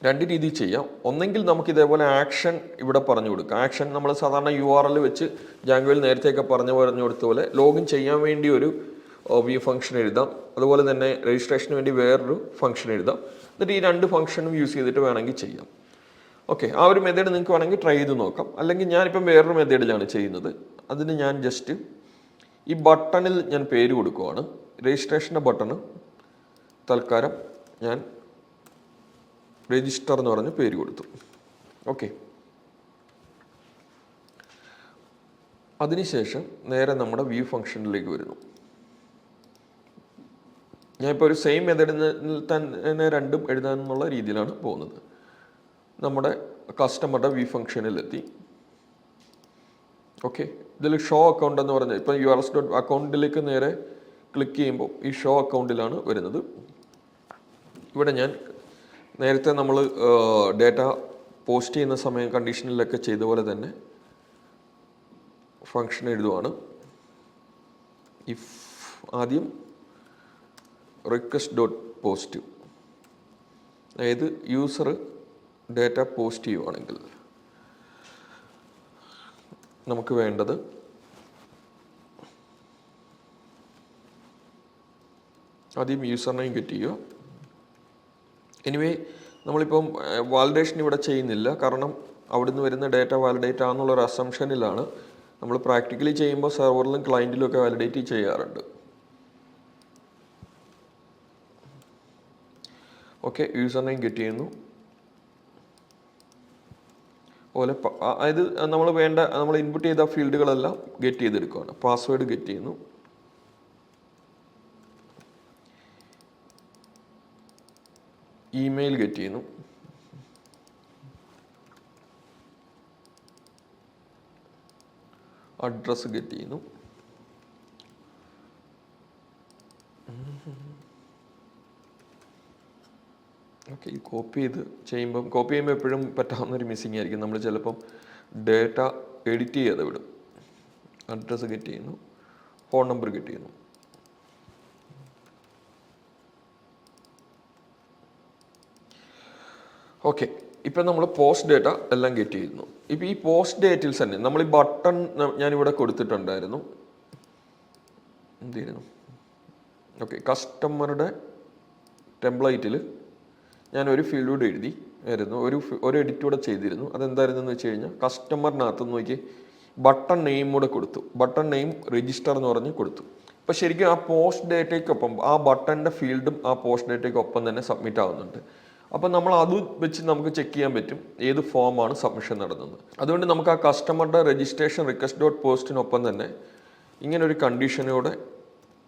രണ്ട് രീതിയിൽ ചെയ്യാം. ഒന്നെങ്കിൽ നമുക്ക് ഇതേപോലെ ആക്ഷൻ ഇവിടെ പറഞ്ഞു കൊടുക്കാം. ആക്ഷൻ നമ്മൾ സാധാരണ URL വെച്ച് ജാങ്കോയിൽ നേരത്തെയൊക്കെ പറഞ്ഞു കൊടുത്ത പോലെ ലോഗിൻ ചെയ്യാൻ വേണ്ടി ഒരു വ്യൂ ഫംഗ്ഷൻ എഴുതാം. അതുപോലെ തന്നെ രജിസ്ട്രേഷന് വേണ്ടി വേറൊരു ഫംഗ്ഷൻ എഴുതാം. എന്നിട്ട് ഈ രണ്ട് ഫംഗ്ഷനും യൂസ് ചെയ്തിട്ട് വേണമെങ്കിൽ ചെയ്യാം. ഓക്കെ, ആ ഒരു മെത്തേഡ് നിങ്ങൾക്ക് വേണമെങ്കിൽ ട്രൈ ചെയ്ത് നോക്കാം. അല്ലെങ്കിൽ ഞാനിപ്പം വേറൊരു മെത്തേഡിലാണ് ചെയ്യുന്നത്. അതിന് ഞാൻ ജസ്റ്റ് ഈ ബട്ടണിൽ ഞാൻ പേര് കൊടുക്കുവാണ്. രജിസ്ട്രേഷൻ്റെ ബട്ടണ് തൽക്കാലം ഞാൻ രജിസ്റ്റർ എന്ന് പറഞ്ഞ് പേര് കൊടുത്തു. ഓക്കെ, അതിനുശേഷം നേരെ നമ്മുടെ വ്യൂ ഫംഗ്ഷനിലേക്ക് വരുന്നു. ഞാനിപ്പോൾ ഒരു സെയിം മെത്തേഡിൽ തന്നെ രണ്ടും എഴുതാനുള്ള രീതിയിലാണ് പോകുന്നത്. നമ്മുടെ കസ്റ്റമറുടെ വ്യൂ ഫംഗ്ഷനിലെത്തി. ഓക്കെ, ഇതിൽ ഷോ അക്കൗണ്ട് എന്ന് പറഞ്ഞാൽ ഇപ്പം URLs.അക്കൗണ്ടിലേക്ക് നേരെ ക്ലിക്ക് ചെയ്യുമ്പോൾ ഈ ഷോ അക്കൗണ്ടിലാണ് വരുന്നത്. ഇവിടെ ഞാൻ നേരത്തെ നമ്മൾ ഡേറ്റ പോസ്റ്റ് ചെയ്യുന്ന സമയം കണ്ടീഷനിലൊക്കെ ചെയ്ത പോലെ തന്നെ ഫംഗ്ഷൻ എഴുതുവാണ്. ഇഫ് ആദ്യം request.post, അതായത് യൂസർ ഡേറ്റ പോസ്റ്റ് ചെയ്യുവാണെങ്കിൽ നമുക്ക് വേണ്ടത് ആദ്യം യൂസർ നെയിം ഗെറ്റ് ചെയ്യുക. എനിവേ നമ്മളിപ്പം വാലിഡേഷൻ ഇവിടെ ചെയ്യുന്നില്ല, കാരണം അവിടുന്ന് വരുന്ന ഡേറ്റ വാലിഡേറ്റ് ആണെന്നുള്ളൊരു അസംഷനിലാണ്. നമ്മൾ പ്രാക്ടിക്കലി ചെയ്യുമ്പോൾ സെർവറിലും ക്ലയൻറ്റിലും ഒക്കെ വാലിഡേറ്റ് ചെയ്യാറുണ്ട്. ഓക്കെ, യൂസർ നെയിം ഗെറ്റ് ചെയ്യുന്നു. അതുപോലെ അതായത് നമ്മൾ ഇൻപുട്ട് ചെയ്ത ഫീൽഡുകളെല്ലാം ഗെറ്റ് ചെയ്തെടുക്കുകയാണ്. പാസ്വേഡ് ഗെറ്റ് ചെയ്യുന്നു. ഇമെയിൽ ഗെറ്റ് ചെയ്യുന്നു. അഡ്രസ്സ് ഗെറ്റ് ചെയ്യുന്നു. ഓക്കെ, ഈ കോപ്പി ചെയ്യുമ്പോൾ എപ്പോഴും പറ്റാവുന്നൊരു മിസ്സിങ് ആയിരിക്കും. നമ്മൾ ചിലപ്പം ഡേറ്റ എഡിറ്റ് ചെയ്യാതെ വിടും. അഡ്രസ്സ് ഗെറ്റ് ചെയ്യുന്നു, ഫോൺ നമ്പർ ഗെറ്റ് ചെയ്യുന്നു. ഓക്കെ, ഇപ്പം നമ്മൾ പോസ്റ്റ് ഡേറ്റ എല്ലാം ഗെറ്റ് ചെയ്യുന്നു. ഇപ്പം ഈ പോസ്റ്റ് ഡേറ്റിൽസ് തന്നെ നമ്മൾ ഈ ബട്ടൺ ഞാനിവിടെ കൊടുത്തിട്ടുണ്ടായിരുന്നു. എന്തിരുന്നു? ഓക്കെ, കസ്റ്റമറുടെ ടെംപ്ലേറ്റിൽ ഞാനൊരു ഫീൽഡ് എഴുതി ആയിരുന്നു, ഒരു എഡിറ്റ് കൂടെ ചെയ്തിരുന്നു. അതെന്തായിരുന്നു എന്ന് വെച്ച് കഴിഞ്ഞാൽ കസ്റ്റമറിനകത്ത് നോക്കി ബട്ടൺ നെയിം കൂടെ കൊടുത്തു. ബട്ടൺ നെയിം രജിസ്റ്റർ എന്ന് പറഞ്ഞ് കൊടുത്തു. അപ്പോൾ ശരിക്കും ആ പോസ്റ്റ് ഡേറ്റയ്ക്കൊപ്പം ആ ബട്ടണിൻ്റെ ഫീൽഡും ആ പോസ്റ്റ് ഡേറ്റയ്ക്കൊപ്പം തന്നെ സബ്മിറ്റ് ആവുന്നുണ്ട്. അപ്പം നമ്മൾ അത് വെച്ച് നമുക്ക് ചെക്ക് ചെയ്യാൻ പറ്റും ഏത് ഫോമാണ് സബ്മിഷൻ നടന്നത്. അതുകൊണ്ട് നമുക്ക് ആ കസ്റ്റമറുടെ രജിസ്ട്രേഷൻ റിക്വസ്റ്റ് ഡോട്ട് പോസ്റ്റിനൊപ്പം തന്നെ ഇങ്ങനൊരു കണ്ടീഷനോടെ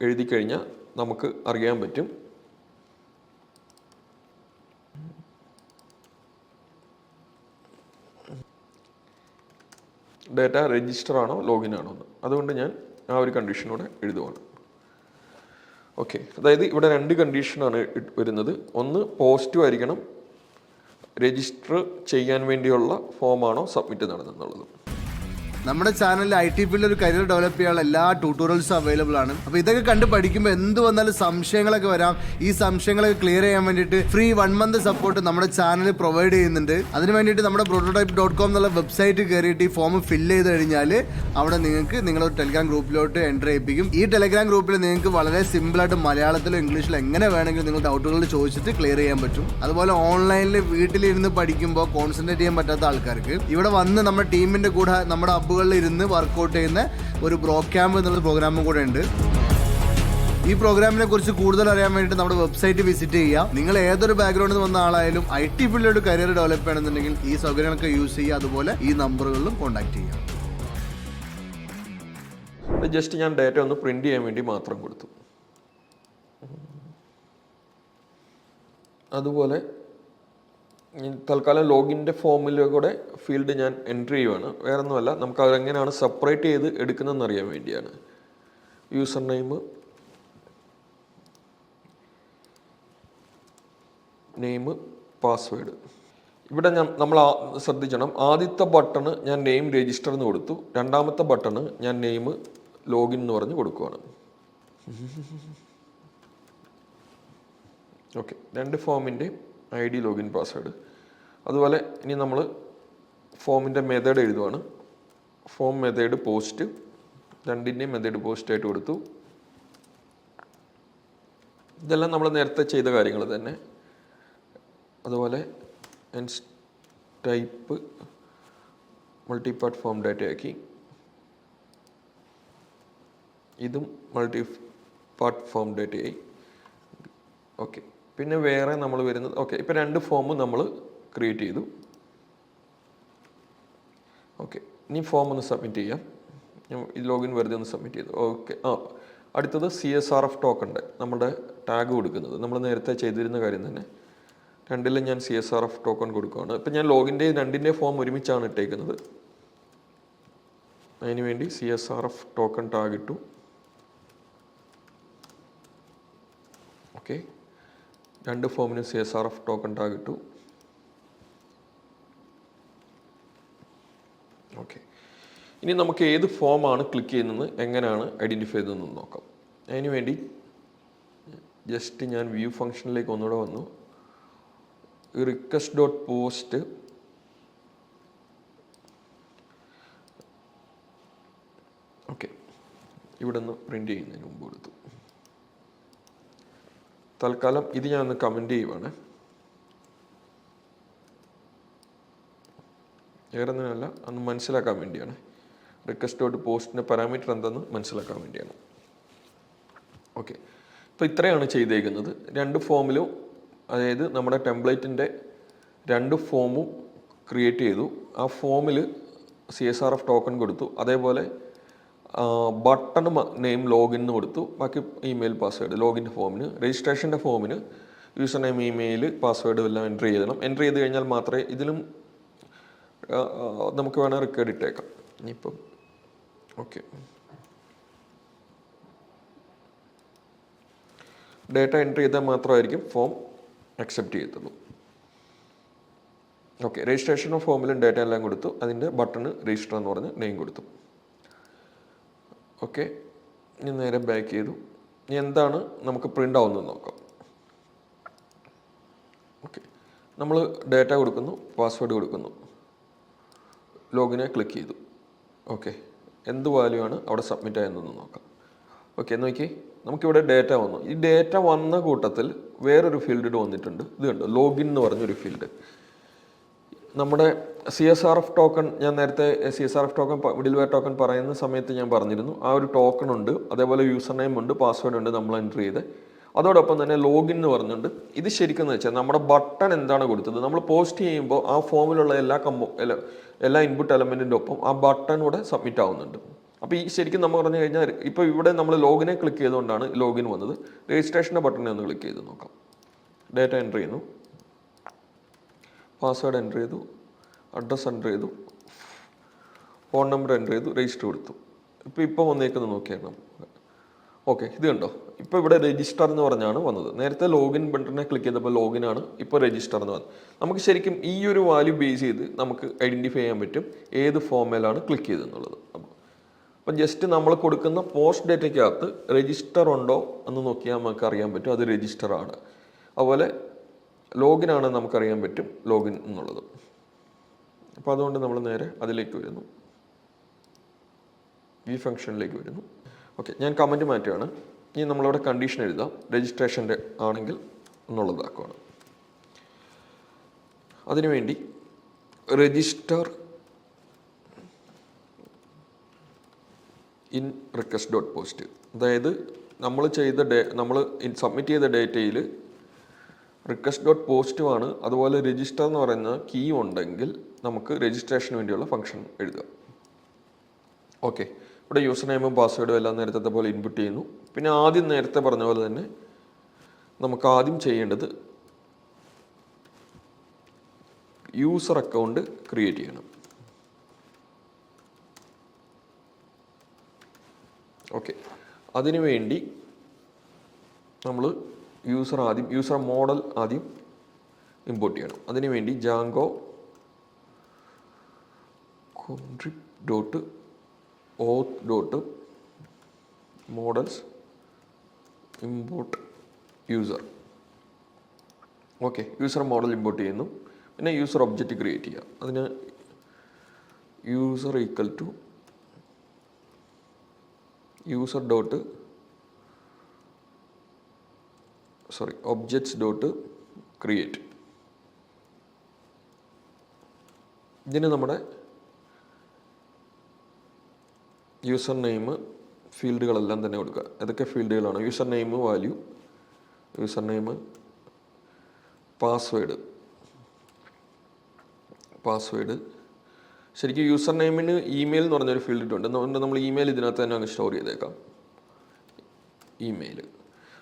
എഴുതി കഴിഞ്ഞാൽ നമുക്ക് അറിയാൻ പറ്റും ഡേറ്റ രജിസ്റ്റർ ആണോ ലോഗിൻ ആണോ എന്ന്. അതുകൊണ്ട് ഞാൻ ആ ഒരു കണ്ടീഷനോടെ എഴുതുവാണ്. ഓക്കെ, അതായത് ഇവിടെ 2 കണ്ടീഷനാണ് വരുന്നത്. ഒന്ന് പോസിറ്റീവ് ആയിരിക്കണം, രജിസ്റ്റർ ചെയ്യാൻ വേണ്ടിയുള്ള ഫോമാണോ സബ്മിറ്റ് നടന്നെന്നുള്ളത്. നമ്മുടെ ചാനലിൽ IT ഫീൽഡിൽ ഒരു കരിയർ ഡെവലപ്പ് ചെയ്യാനുള്ള എല്ലാ ട്യൂട്ടോറിയൽസും അവൈലബിൾ ആണ്. അപ്പോൾ ഇതൊക്കെ കണ്ട് പഠിക്കുമ്പോൾ എന്ത് വന്നാലും സംശയങ്ങളൊക്കെ വരാം. ഈ സംശയങ്ങളൊക്കെ ക്ലിയർ ചെയ്യാൻ വേണ്ടിയിട്ട് ഫ്രീ 1 മന്ത് സപ്പോർട്ട് നമ്മുടെ ചാനൽ പ്രൊവൈഡ് ചെയ്യുന്നുണ്ട്. അതിന് വേണ്ടിയിട്ട് നമ്മുടെ prototype.com എന്നുള്ള വെബ്സൈറ്റ് കയറിയിട്ട് ഈ ഫോം ഫില്ല് ചെയ്ത് കഴിഞ്ഞാൽ അവിടെ നിങ്ങൾക്ക് നിങ്ങളൊരു ടെലിഗ്രാം ഗ്രൂപ്പിലോട്ട് എൻ്റർ ചെയ്യിപ്പിക്കും. ഈ ടെലിഗ്രാം ഗ്രൂപ്പിൽ നിങ്ങൾക്ക് വളരെ സിമ്പിളായിട്ട് മലയാളത്തിലോ ഇംഗ്ലീഷിലോ എങ്ങനെ വേണമെങ്കിലും നിങ്ങൾ ഡൗട്ടുകൾ ചോദിച്ചിട്ട് ക്ലിയർ ചെയ്യാൻ പറ്റും. അതുപോലെ ഓൺലൈനിൽ വീട്ടിലിരുന്ന് പഠിക്കുമ്പോൾ കോൺസെൻട്രേറ്റ് ചെയ്യാൻ പറ്റാത്ത ആൾക്കാർക്ക് ഇവിടെ വന്ന് നമ്മുടെ ടീമിൻ്റെ കൂടെ നമ്മുടെ ഇരുന്ന് വർക്കൗട്ട് ചെയ്യുന്ന ഒരു ബ്രോ ക്യാമ്പ് എന്നുള്ള പ്രോഗ്രാമും കൂടെ ഉണ്ട്. ഈ പ്രോഗ്രാമിനെ കുറിച്ച് കൂടുതൽ അറിയാൻ വേണ്ടിയിട്ട് നമ്മുടെ വെബ്സൈറ്റ് വിസിറ്റ് ചെയ്യുക. നിങ്ങൾ ഏതൊരു ബാക്ക്ഗ്രൗണ്ടിൽ നിന്ന് വന്ന ആളായാലും IT ഫീൽഡിലോട്ട് കരിയർ ഡെവലപ്പ് ചെയ്യണമെന്നുണ്ടെങ്കിൽ ഈ സൗകര്യങ്ങളൊക്കെ യൂസ് ചെയ്യുക. അതുപോലെ ഈ നമ്പറുകളിലും കോൺടാക്ട് ചെയ്യുക. ജസ്റ്റ് ഞാൻ ഡേറ്റ ഒന്ന് പ്രിന്റ് ചെയ്യാൻ വേണ്ടി മാത്രം കൊടുത്തു. അതുപോലെ തൽക്കാലം ലോഗിൻ്റെ ഫോമിലൂടെ ഫീൽഡ് ഞാൻ എൻട്രി ചെയ്യുവാണ്. വേറെ ഒന്നുമല്ല, നമുക്ക് അതെങ്ങനെയാണ് സെപ്പറേറ്റ് ചെയ്ത് എടുക്കുന്നതെന്ന് അറിയാൻ വേണ്ടിയാണ്. User name password. ഇവിടെ നമ്മൾ ശ്രദ്ധിക്കണം, ആദ്യത്തെ ബട്ടണ് ഞാൻ നെയിം രജിസ്റ്റർ എന്ന് കൊടുത്തു, രണ്ടാമത്തെ ബട്ടണ് ഞാൻ നെയിം ലോഗിൻ എന്ന് പറഞ്ഞ് കൊടുക്കുവാണ്. ഓക്കെ, 2 ഫോമിൻ്റെ ID ലോഗിൻ പാസ്വേഡ്. അതുപോലെ ഇനി നമ്മൾ ഫോമിൻ്റെ മെത്തേഡ് എഴുതുവാണ്. ഫോം മെത്തേഡ് പോസ്റ്റ്, 2ൻ്റെയും മെത്തേഡ് പോസ്റ്റായിട്ട് കൊടുത്തു. ഇതെല്ലാം നമ്മൾ നേരത്തെ ചെയ്ത കാര്യങ്ങൾ തന്നെ. അതുപോലെ type multi part form data ആക്കി. ഇതും മൾട്ടി പാർട്ട് ഫോം ഡാറ്റയായി. ഓക്കെ, പിന്നെ വേറെ നമ്മൾ വരുന്നത് ഓക്കെ, ഇപ്പോൾ 2 ഫോം നമ്മൾ ക്രിയേറ്റ് ചെയ്തു. ഓക്കെ, ഇനി ഫോം ഒന്ന് സബ്മിറ്റ് ചെയ്യാം. ഈ ലോഗിൻ വെറുതെ ഒന്ന് സബ്മിറ്റ് ചെയ്തു. ഓക്കെ, അടുത്തത് CSRF ടോക്കണിൻ്റെ നമ്മുടെ ടാഗ് കൊടുക്കുന്നത് നമ്മൾ നേരത്തെ ചെയ്തിരുന്ന കാര്യം തന്നെ. 2ലും ഞാൻ CSRF ടോക്കൺ കൊടുക്കുകയാണ്. ഇപ്പം ഞാൻ ലോഗിൻ്റെ 2ൻ്റെ ഫോം ഒരുമിച്ചാണ് ഇട്ടേക്കുന്നത്. അതിന് വേണ്ടി CSRF ടോക്കൺ ടാഗ് ഇട്ടു. ഓക്കെ, 2 ഫോമിനും CSRF ടോക്കൺ ടാഗ് ഇട്ടു. ഓക്കെ, ഇനി നമുക്ക് ഏത് ഫോമാണ് ക്ലിക്ക് ചെയ്യുന്നത് എങ്ങനെയാണ് ഐഡൻറ്റിഫൈ ചെയ്തതെന്ന് നോക്കാം. അതിന് വേണ്ടി ജസ്റ്റ് ഞാൻ വ്യൂ ഫംഗ്ഷനിലേക്ക് ഒന്നുകൂടെ വന്നു. റിക്വസ്റ്റ് ഡോട്ട് പോസ്റ്റ് ഓക്കെ, ഇവിടെ നിന്ന് പ്രിൻ്റ് ചെയ്യുന്നതിന് മുമ്പ് കൊടുത്തു. തൽക്കാലം ഇത് ഞാൻ ഒന്ന് കമൻറ്റ് ചെയ്യുവാണ്. വേറൊന്നിനല്ല, അന്ന് മനസ്സിലാക്കാൻ വേണ്ടിയാണ്. റിക്വസ്റ്റ് ഡോട്ട് പോസ്റ്റിൻ്റെ പാരാമീറ്റർ എന്തെന്ന് മനസ്സിലാക്കാൻ വേണ്ടിയാണ്. ഓക്കെ, ഇപ്പോൾ ഇത്രയാണ് ചെയ്തേക്കുന്നത്. 2 ഫോമിലും, അതായത് നമ്മുടെ ടെംപ്ലേറ്റിൻ്റെ 2 ഫോമും ക്രിയേറ്റ് ചെയ്തു. ആ ഫോമിൽ CSRF ടോക്കൺ കൊടുത്തു. അതേപോലെ ബട്ടൺ നെയിം ലോഗിൻ എന്ന് കൊടുത്തു. ബാക്കി ഇമെയിൽ പാസ്വേഡ് ലോഗിൻ്റെ ഫോമിന്. രജിസ്ട്രേഷൻ്റെ ഫോമിന് യൂസർ നെയിം, ഇമെയിൽ, പാസ്വേഡും എല്ലാം എൻ്റർ ചെയ്യണം. എൻ്റർ ചെയ്ത് കഴിഞ്ഞാൽ മാത്രമേ ഇതിലും നമുക്ക് വേണേൽ റെക്കോർഡ് ഇട്ടേക്കാം. ഇനിയിപ്പം ഓക്കെ, ഡേറ്റ എൻ്റർ ചെയ്താൽ മാത്രമായിരിക്കും ഫോം അക്സെപ്റ്റ് ചെയ്യത്തുള്ളൂ. ഓക്കെ, രജിസ്ട്രേഷൻ ഫോമിലും ഡേറ്റ എല്ലാം കൊടുത്തു. അതിൻ്റെ ബട്ടണ് രജിസ്റ്റർ എന്ന് പറഞ്ഞ് നെയിം കൊടുത്തു. ഓക്കെ, ഇനി നേരെ ബാക്ക് ചെയ്തു. ഇനി എന്താണ് നമുക്ക് പ്രിൻ്റ് ആവുന്നത് നോക്കാം. ഓക്കെ, നമ്മൾ ഡേറ്റ കൊടുക്കുന്നു, പാസ്വേഡ് കൊടുക്കുന്നു, ലോഗിനെ ക്ലിക്ക് ചെയ്തു. ഓക്കെ, എന്ത് വാല്യൂ ആണ് അവിടെ സബ്മിറ്റ് ആയതെന്ന് നോക്കാം. ഓക്കെ, നോക്കി, നമുക്കിവിടെ ഡേറ്റ വന്നു. ഈ ഡേറ്റ വന്ന കൂട്ടത്തിൽ വേറൊരു ഫീൽഡ് വന്നിട്ടുണ്ട്. ഇത് കണ്ടോ, ലോഗിൻ എന്ന് പറഞ്ഞൊരു ഫീൽഡ്. നമ്മുടെ CSRF ടോക്കൺ, ഞാൻ നേരത്തെ CSRF ടോക്കൺ, മിഡിൽവെയർ ടോക്കൺ പറയുന്ന സമയത്ത് ഞാൻ പറഞ്ഞിരുന്നു, ആ ഒരു ടോക്കൺ ഉണ്ട്, അതേപോലെ യൂസർ നെയിം ഉണ്ട്, പാസ്വേഡ് ഉണ്ട് നമ്മൾ എൻ്റർ ചെയ്ത്. അതോടൊപ്പം തന്നെ ലോഗിൻ എന്ന് പറഞ്ഞിട്ടുണ്ട്. ഇത് ശരിക്കും എന്ന് വെച്ചാൽ നമ്മുടെ ബട്ടൺ എന്താണ് കൊടുത്തത്, നമ്മൾ പോസ്റ്റ് ചെയ്യുമ്പോൾ ആ ഫോമിലുള്ള എല്ലാ ഇൻപുട്ട് എലമെൻറ്റിൻ്റെ ഒപ്പം ആ ബട്ടൺ കൂടെ സബ്മിറ്റ് ആവുന്നുണ്ട്. അപ്പോൾ ഈ ശരിക്കും നമ്മൾ പറഞ്ഞു കഴിഞ്ഞാൽ ഇപ്പോൾ ഇവിടെ നമ്മൾ ലോഗിനെ ക്ലിക്ക് ചെയ്തുകൊണ്ടാണ് ലോഗിൻ വന്നത്. രജിസ്ട്രേഷൻ്റെ ബട്ടനെ ഒന്ന് ക്ലിക്ക് ചെയ്ത് നോക്കാം. ഡേറ്റ എൻ്റർ ചെയ്യുന്നു, പാസ്വേഡ് എൻ്റർ ചെയ്തു, അഡ്രസ്സ് എൻ്റർ ചെയ്തു, ഫോൺ നമ്പർ എൻ്റർ ചെയ്തു, രജിസ്റ്റർ കൊടുത്തു. ഇപ്പോൾ വന്നേക്കുന്നത് നോക്കിയാണ്. ഓക്കെ, ഇത് കണ്ടോ, ഇപ്പോൾ ഇവിടെ രജിസ്റ്റർ എന്ന് പറഞ്ഞാണ് വന്നത്. നേരത്തെ ലോഗിൻ ബട്ടനെ ക്ലിക്ക് ചെയ്തപ്പോൾ ലോഗിൻ ആണ്, ഇപ്പോൾ രജിസ്റ്റർ എന്ന് വന്നത്. നമുക്ക് ശരിക്കും ഈ ഒരു വാല്യൂ ബേസ് ചെയ്ത് നമുക്ക് ഐഡൻറ്റിഫൈ ചെയ്യാൻ പറ്റും ഏത് ഫോമിലാണ് ക്ലിക്ക് ചെയ്തെന്നുള്ളത്. അപ്പം ജസ്റ്റ് നമ്മൾ കൊടുക്കുന്ന പോസ്റ്റ് ഡേറ്റയ്ക്കകത്ത് രജിസ്റ്റർ ഉണ്ടോ എന്ന് നോക്കിയാൽ നമുക്ക് അറിയാൻ പറ്റും അത് രജിസ്റ്റർ ആണ്. അതുപോലെ ലോഗിൻ ആണ് നമുക്കറിയാൻ പറ്റും ലോഗിൻ എന്നുള്ളത്. അപ്പോൾ അതുകൊണ്ട് നമ്മൾ നേരെ അതിലേക്ക് വരുന്നു, ഈ ഫംഗ്ഷനിലേക്ക് വരുന്നു. ഓക്കെ, ഞാൻ കമൻറ്റ് മാറ്റുകയാണ്. ഇനി നമ്മളിവിടെ കണ്ടീഷൻ എഴുതാം, രജിസ്ട്രേഷൻ്റെ ആണെങ്കിൽ എന്നുള്ളതാക്കുവാണ്. അതിനുവേണ്ടി register in request dot post, അതായത് നമ്മൾ സബ്മിറ്റ് ചെയ്ത ഡേറ്റയിൽ റിക്വസ്റ്റ് ഡോട്ട് പോസ്റ്റുമാണ്, അതുപോലെ രജിസ്റ്റർ എന്ന് പറയുന്ന കീ ഉണ്ടെങ്കിൽ നമുക്ക് രജിസ്ട്രേഷന് വേണ്ടിയുള്ള ഫംഗ്ഷൻ എഴുതുക. ഓക്കെ, ഇവിടെ യൂസർ നെയിമും പാസ്വേഡും എല്ലാം നേരത്തെ പോലെ ഇൻപുട്ട് ചെയ്യുന്നു. പിന്നെ ആദ്യം നേരത്തെ പറഞ്ഞ പോലെ തന്നെ നമുക്ക് ആദ്യം ചെയ്യേണ്ടത് യൂസർ അക്കൗണ്ട് ക്രിയേറ്റ് ചെയ്യണം. ഓക്കെ, അതിനുവേണ്ടി നമ്മൾ യൂസർ മോഡൽ ആദ്യം ഇമ്പോർട്ട് ചെയ്യണം. അതിനുവേണ്ടി Django contrib dot auth dot models import user. Okay, user model import ചെയ്യുന്നു. പിന്നെ യൂസർ ഒബ്ജക്റ്റ് ക്രിയേറ്റ് ചെയ്യുക. അതിന് user equal to user dot objects dot create. ഇതിന് നമ്മുടെ യൂസർ നെയിം ഫീൽഡുകളെല്ലാം തന്നെ കൊടുക്കുക. ഏതൊക്കെ ഫീൽഡുകളാണ്? User name value, user name, password. ശരിക്കും യൂസർ നെയിമിന് ഇമെയിൽ എന്ന് പറഞ്ഞൊരു ഫീൽഡ് ഇട്ടുണ്ട്. അതുകൊണ്ട് നമ്മൾ ഇമെയിൽ ഇതിനകത്ത് തന്നെ അങ്ങ് സ്റ്റോർ ചെയ്തേക്കാം. ഇമെയിൽ,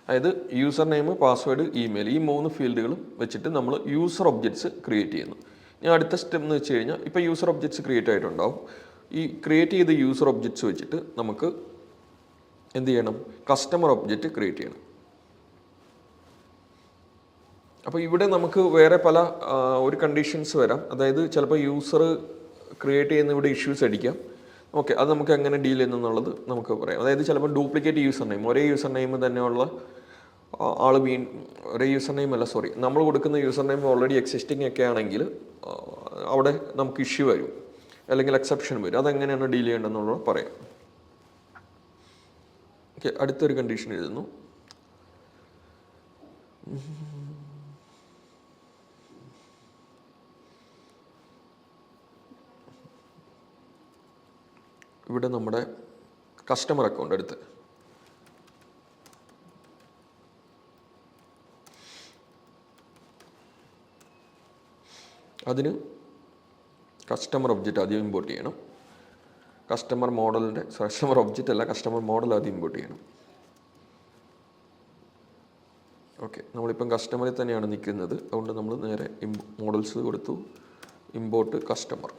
അതായത് യൂസർ നെയിം, പാസ്വേഡ്, ഇമെയിൽ, ഈ 3 ഫീൽഡുകളും വെച്ചിട്ട് നമ്മൾ യൂസർ ഒബ്ജക്ട്സ് ക്രിയേറ്റ് ചെയ്യുന്നു. ഇനി അടുത്ത സ്റ്റെപ്പ് എന്ന് വെച്ച് കഴിഞ്ഞാൽ ഇപ്പോൾ യൂസർ ഒബ്ജക്ട്സ് ക്രിയേറ്റ് ആയിട്ടുണ്ടാവും. ഈ ക്രിയേറ്റ് ചെയ്ത യൂസർ ഒബ്ജക്ട്സ് വെച്ചിട്ട് നമുക്ക് എന്ത് ചെയ്യണം? കസ്റ്റമർ ഒബ്ജക്റ്റ് ക്രിയേറ്റ് ചെയ്യണം. അപ്പോൾ ഇവിടെ നമുക്ക് വേറെ പല ഒരു കണ്ടീഷൻസ് വരാം. അതായത് ചിലപ്പോൾ യൂസർ ക്രിയേറ്റ് ചെയ്യുന്ന ഇവിടെ ഇഷ്യൂസ് അടിക്കാം. ഓക്കെ, അത് നമുക്ക് എങ്ങനെ ഡീൽ ചെയ്യുന്നുള്ളത് നമുക്ക് പറയാം. അതായത് ചിലപ്പോൾ ഡ്യൂപ്ലിക്കേറ്റ് യൂസർ നെയിം, ഒരേ യൂസർ നെയിം തന്നെയുള്ള ആൾ ഒരേ യൂസർ നെയിം അല്ല, നമ്മൾ കൊടുക്കുന്ന യൂസർ നെയിം ഓൾറെഡി എക്സിസ്റ്റിംഗ് ഒക്കെ ആണെങ്കിൽ അവിടെ നമുക്ക് ഇഷ്യൂ വരും, അല്ലെങ്കിൽ എക്സെപ്ഷൻ വരും. അതെങ്ങനെയാണ് ഡീൽ ചെയ്യേണ്ടതെന്നുള്ളത് പറയാം. ഓക്കെ, അടുത്തൊരു കണ്ടീഷൻ എഴുതുന്നു. ഇവിടെ നമ്മുടെ കസ്റ്റമർ അക്കൗണ്ട് എടുത്ത് അതിന് കസ്റ്റമർ ഒബ്ജക്റ്റ് ആദ്യം ഇമ്പോർട്ട് ചെയ്യണം. കസ്റ്റമർ ഒബ്ജക്റ്റ് അല്ല, കസ്റ്റമർ മോഡൽ ആദ്യം ഇമ്പോർട്ട് ചെയ്യണം. ഓക്കെ, നമ്മളിപ്പം കസ്റ്റമറിൽ തന്നെയാണ് നിൽക്കുന്നത്. അതുകൊണ്ട് നമ്മൾ നേരെ മോഡൽസ് കൊടുത്തു, ഇമ്പോർട്ട് കസ്റ്റമർ.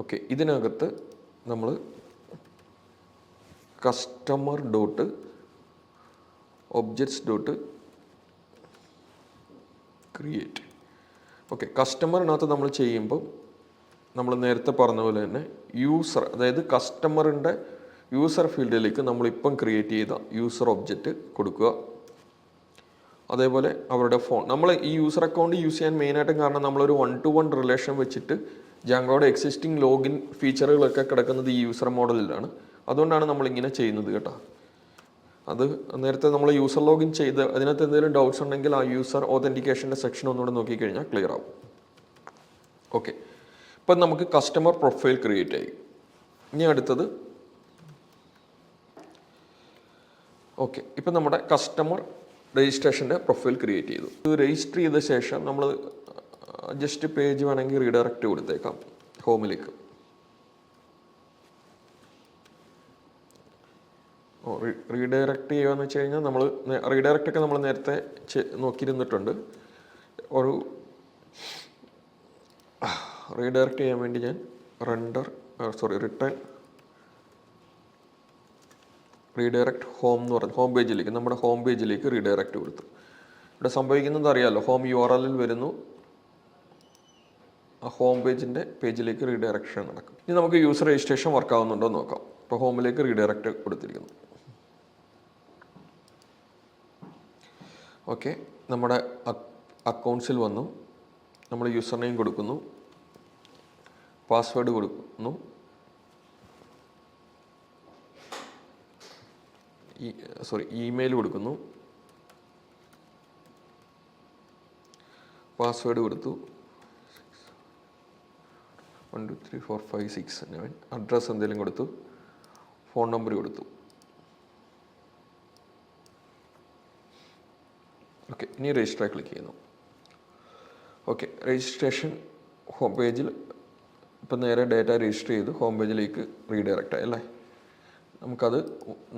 ഓക്കെ, ഇതിനകത്ത് നമ്മൾ customer dot objects dot create. Okay, കസ്റ്റമറിനകത്ത് നമ്മൾ ചെയ്യുമ്പോൾ നമ്മൾ നേരത്തെ പറഞ്ഞ പോലെ തന്നെ യൂസർ, അതായത് കസ്റ്റമറിൻ്റെ യൂസർ ഫീൽഡിലേക്ക് നമ്മളിപ്പം ക്രിയേറ്റ് ചെയ്ത യൂസർ ഒബ്ജക്റ്റ് കൊടുക്കുക. അതേപോലെ അവരുടെ ഫോൺ, നമ്മൾ ഈ യൂസർ അക്കൗണ്ട് യൂസ് ചെയ്യാൻ മെയിനായിട്ടും കാരണം നമ്മളൊരു 1-to-1 റിലേഷൻ വെച്ചിട്ട് ജാങ്കോയുടെ എക്സിസ്റ്റിംഗ് ലോഗിൻ ഫീച്ചറുകളൊക്കെ കിടക്കുന്നത് ഈ യൂസർ മോഡലിലാണ്. അതുകൊണ്ടാണ് നമ്മളിങ്ങനെ ചെയ്യുന്നത് കേട്ടോ. അത് നേരത്തെ നമ്മൾ യൂസർ ലോഗിൻ ചെയ്ത് അതിനകത്ത് എന്തെങ്കിലും ഡൗട്ട്സ് ഉണ്ടെങ്കിൽ ആ യൂസർ ഓതൻറ്റിക്കേഷൻ്റെ സെക്ഷൻ ഒന്നുകൂടെ നോക്കിക്കഴിഞ്ഞാൽ ക്ലിയർ ആവും. ഓക്കെ, ഇപ്പം നമുക്ക് കസ്റ്റമർ പ്രൊഫൈൽ ക്രിയേറ്റ് ആയി. ഇനി അടുത്തത് ഓക്കെ, ഇപ്പം നമ്മുടെ കസ്റ്റമർ രജിസ്ട്രേഷൻ്റെ പ്രൊഫൈൽ ക്രിയേറ്റ് ചെയ്തു. ഇത് രജിസ്റ്റർ ചെയ്ത ശേഷം നമ്മൾ ജസ്റ്റ് പേജ് വേണമെങ്കിൽ റീഡയറക്റ്റ് കൊടുത്തേക്കാം ഹോമിലേക്ക്. റീഡയറക്റ്റ് ചെയ്യുകയെന്ന് വെച്ച് കഴിഞ്ഞാൽ നമ്മൾ റീഡയറക്റ്റൊക്കെ നമ്മൾ നേരത്തെ നോക്കിയിരുന്നിട്ടുണ്ട്. ഒരു റീഡയറക്റ്റ് ചെയ്യാൻ വേണ്ടി ഞാൻ റിട്ടേൺ റീഡയറക്റ്റ് ഹോം എന്ന് പറഞ്ഞു, ഹോം പേജിലേക്ക്, നമ്മുടെ ഹോം പേജിലേക്ക് റീഡയറക്റ്റ് കൊടുത്തു. ഇവിടെ സംഭവിക്കുന്നത് അറിയാമല്ലോ, ഹോം URL വരുന്നു, ആ ഹോം പേജിലേക്ക് റീഡയറക്ഷൻ നടക്കും. ഇനി നമുക്ക് യൂസർ രജിസ്ട്രേഷൻ വർക്ക് ആവുന്നുണ്ടോ എന്ന് നോക്കാം. ഇപ്പോൾ ഹോമിലേക്ക് റീഡയറക്റ്റ് കൊടുത്തിരിക്കുന്നു. ഓക്കെ, നമ്മുടെ അക്കൗണ്ട്സിൽ വന്നു, നമ്മൾ യൂസർ നെയിം കൊടുക്കുന്നു, പാസ്വേഡ് കൊടുക്കുന്നു, ഇമെയിൽ കൊടുക്കുന്നു, പാസ്വേഡ് കൊടുത്തു, 1 2 3 4 5 6 7, അഡ്രസ്സ് എന്തെങ്കിലും കൊടുത്തു, ഫോൺ നമ്പർ കൊടുത്തു. ഓക്കെ, ഇനി രജിസ്റ്റർ ക്ലിക്ക് ചെയ്യുന്നു. ഓക്കെ, രജിസ്ട്രേഷൻ ഹോം പേജിൽ ഇപ്പം നേരെ ഡേറ്റ രജിസ്റ്റർ ചെയ്ത് ഹോം പേജിലേക്ക് റീഡയറക്റ്റ് ആയി അല്ലേ. നമുക്കത്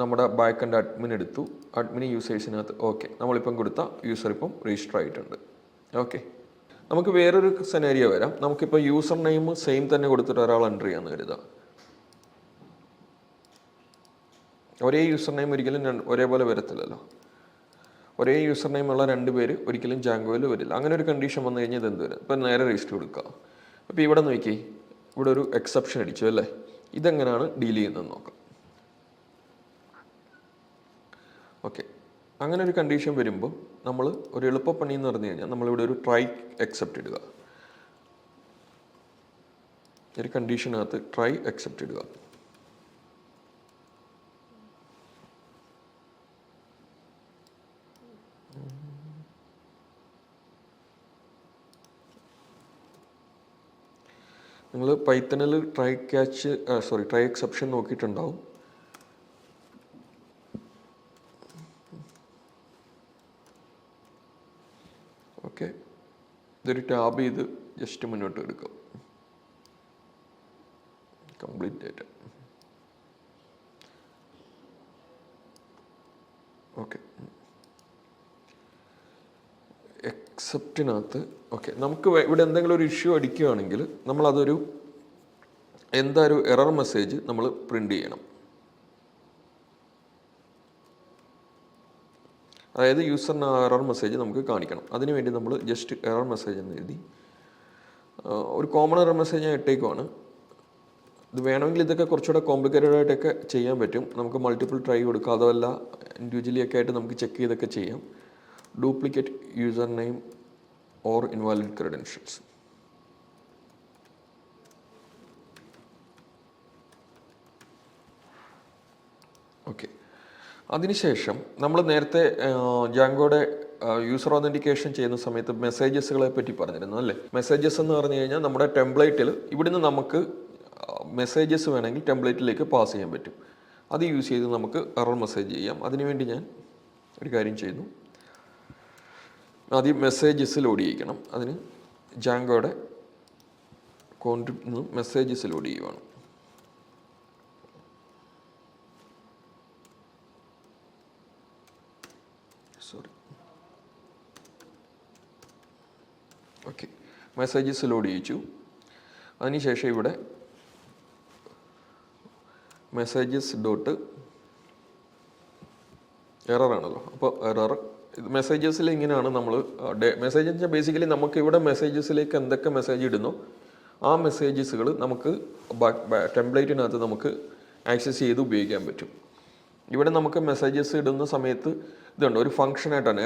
നമ്മുടെ ബാക്ക് ആൻഡ് അഡ്മിൻ എടുത്തു, അഡ്മിൻ യൂസേഴ്സിനകത്ത് ഓക്കെ, നമ്മളിപ്പം കൊടുത്ത യൂസർ ഇപ്പം രജിസ്റ്റർ ആയിട്ടുണ്ട്. ഓക്കെ, നമുക്ക് വേറൊരു സെനാരിയോ വരാം. നമുക്കിപ്പോൾ യൂസർ നെയിം സെയിം തന്നെ കൊടുത്തിട്ട് ഒരാൾ എൻ്റർ ചെയ്യാമെന്ന് കരുതാം. ഒരേ യൂസർ നെയിം ഒരിക്കലും ഒരേപോലെ വരത്തില്ലല്ലോ. ഒരേ യൂസർ നെയിം ഉള്ള 2 പേര് ഒരിക്കലും ജാങ്കോയിൽ വരില്ല. അങ്ങനെ ഒരു കണ്ടീഷൻ വന്നു കഴിഞ്ഞാൽ ഇത് എന്ത് വരും? ഇപ്പം നേരെ രജിസ്റ്റർ കൊടുക്കുക. അപ്പോൾ ഇവിടെ നോക്കി, ഇവിടെ ഒരു എക്സെപ്ഷൻ അടിച്ചു അല്ലേ. ഇതെങ്ങനെയാണ് ഡീൽ ചെയ്യുന്നതെന്ന് നോക്കാം. ഓക്കെ, അങ്ങനെ ഒരു കണ്ടീഷൻ വരുമ്പോൾ നമ്മൾ ഒരു എളുപ്പപ്പണി എന്ന് പറഞ്ഞു കഴിഞ്ഞാൽ നമ്മളിവിടെ ഒരു ട്രൈ എക്സെപ്റ്റ് ഇടുക. ഒരു കണ്ടീഷനകത്ത് ട്രൈ എക്സെപ്റ്റ് ഇടുക. നിങ്ങൾ പൈത്തണിൽ ട്രൈ എക്സെപ്ഷൻ നോക്കിയിട്ടുണ്ടാവും. ഓക്കെ, ഇതൊരു ടാബ് ചെയ്ത് ജസ്റ്റ് മുന്നോട്ട് എടുക്കുക. Complete data. ഓക്കെ, എക്സെപ്റ്റിനകത്ത് ഓക്കെ, നമുക്ക് ഇവിടെ എന്തെങ്കിലും ഒരു ഇഷ്യൂ അടിക്കുകയാണെങ്കിൽ നമ്മളതൊരു ഒരു എറർ മെസ്സേജ് നമ്മൾ പ്രിൻ്റ് ചെയ്യണം. അതായത് യൂസറിന് ആ എറർ മെസ്സേജ് നമുക്ക് കാണിക്കണം. അതിനുവേണ്ടി നമ്മൾ ജസ്റ്റ് എറർ മെസ്സേജ് എന്ന് എഴുതി ഒരു കോമൺ എറർ മെസ്സേജ് ഞാൻ ഇട്ടേക്കുവാണ്. ഇത് വേണമെങ്കിൽ ഇതൊക്കെ കുറച്ചുകൂടെ കോംപ്ലിക്കേറ്റഡ് ആയിട്ടൊക്കെ ചെയ്യാൻ പറ്റും. നമുക്ക് മൾട്ടിപ്പിൾ ട്രൈ കൊടുക്കാം, അതല്ല ഇൻഡിവിജ്വലി ഒക്കെ ആയിട്ട് നമുക്ക് ചെക്ക് ചെയ്തൊക്കെ ചെയ്യാം. Duplicate user name or invalid credentials. Okay, അതിനുശേഷം നമ്മൾ നേരത്തെ ജാങ്കോയുടെ യൂസർ ഓതൻറ്റിക്കേഷൻ ചെയ്യുന്ന സമയത്ത് മെസ്സേജസുകളെ പറ്റി പറഞ്ഞിരുന്നു അല്ലേ. മെസ്സേജസ് എന്ന് പറഞ്ഞു കഴിഞ്ഞാൽ നമ്മുടെ ടെംപ്ലേറ്റിൽ ഇവിടുന്ന് നമുക്ക് മെസ്സേജസ് വേണമെങ്കിൽ ടെംപ്ലേറ്റിലേക്ക് പാസ് ചെയ്യാൻ പറ്റും. അത് യൂസ് ചെയ്ത് നമുക്ക് എറർ മെസ്സേജ് ചെയ്യാം. അതിനുവേണ്ടി ഞാൻ ഒരു കാര്യം ചെയ്യുന്നു. ആദ്യം മെസ്സേജസ് ലോഡ് ചെയ്യിക്കണം. അതിന് ജാങ്കോയുടെ കോൺട്രിബ്യൂട്ട് മെസ്സേജസ് ലോഡ് ചെയ്യുവാണ്. സോറി. ഓക്കെ, മെസ്സേജസ് ലോഡ് ചെയ്യിച്ചു. അതിനുശേഷം ഇവിടെ മെസ്സേജസ് ഡോട്ട് എററാണല്ലോ. അപ്പോൾ എറർ മെസ്സേജസിൽ ഇങ്ങനെയാണ് നമ്മൾ മെസ്സേജ് വെച്ചാൽ ബേസിക്കലി നമുക്ക് ഇവിടെ മെസ്സേജസിലേക്ക് എന്തൊക്കെ മെസ്സേജ് ഇടുന്നോ ആ മെസ്സേജസുകൾ നമുക്ക് ടെംപ്ലേറ്റിനകത്ത് നമുക്ക് ആക്സസ് ചെയ്ത് ഉപയോഗിക്കാൻ പറ്റും. ഇവിടെ നമുക്ക് മെസ്സേജസ് ഇടുന്ന സമയത്ത് ഇതുണ്ട്, ഒരു ഫംഗ്ഷനായിട്ടാണ്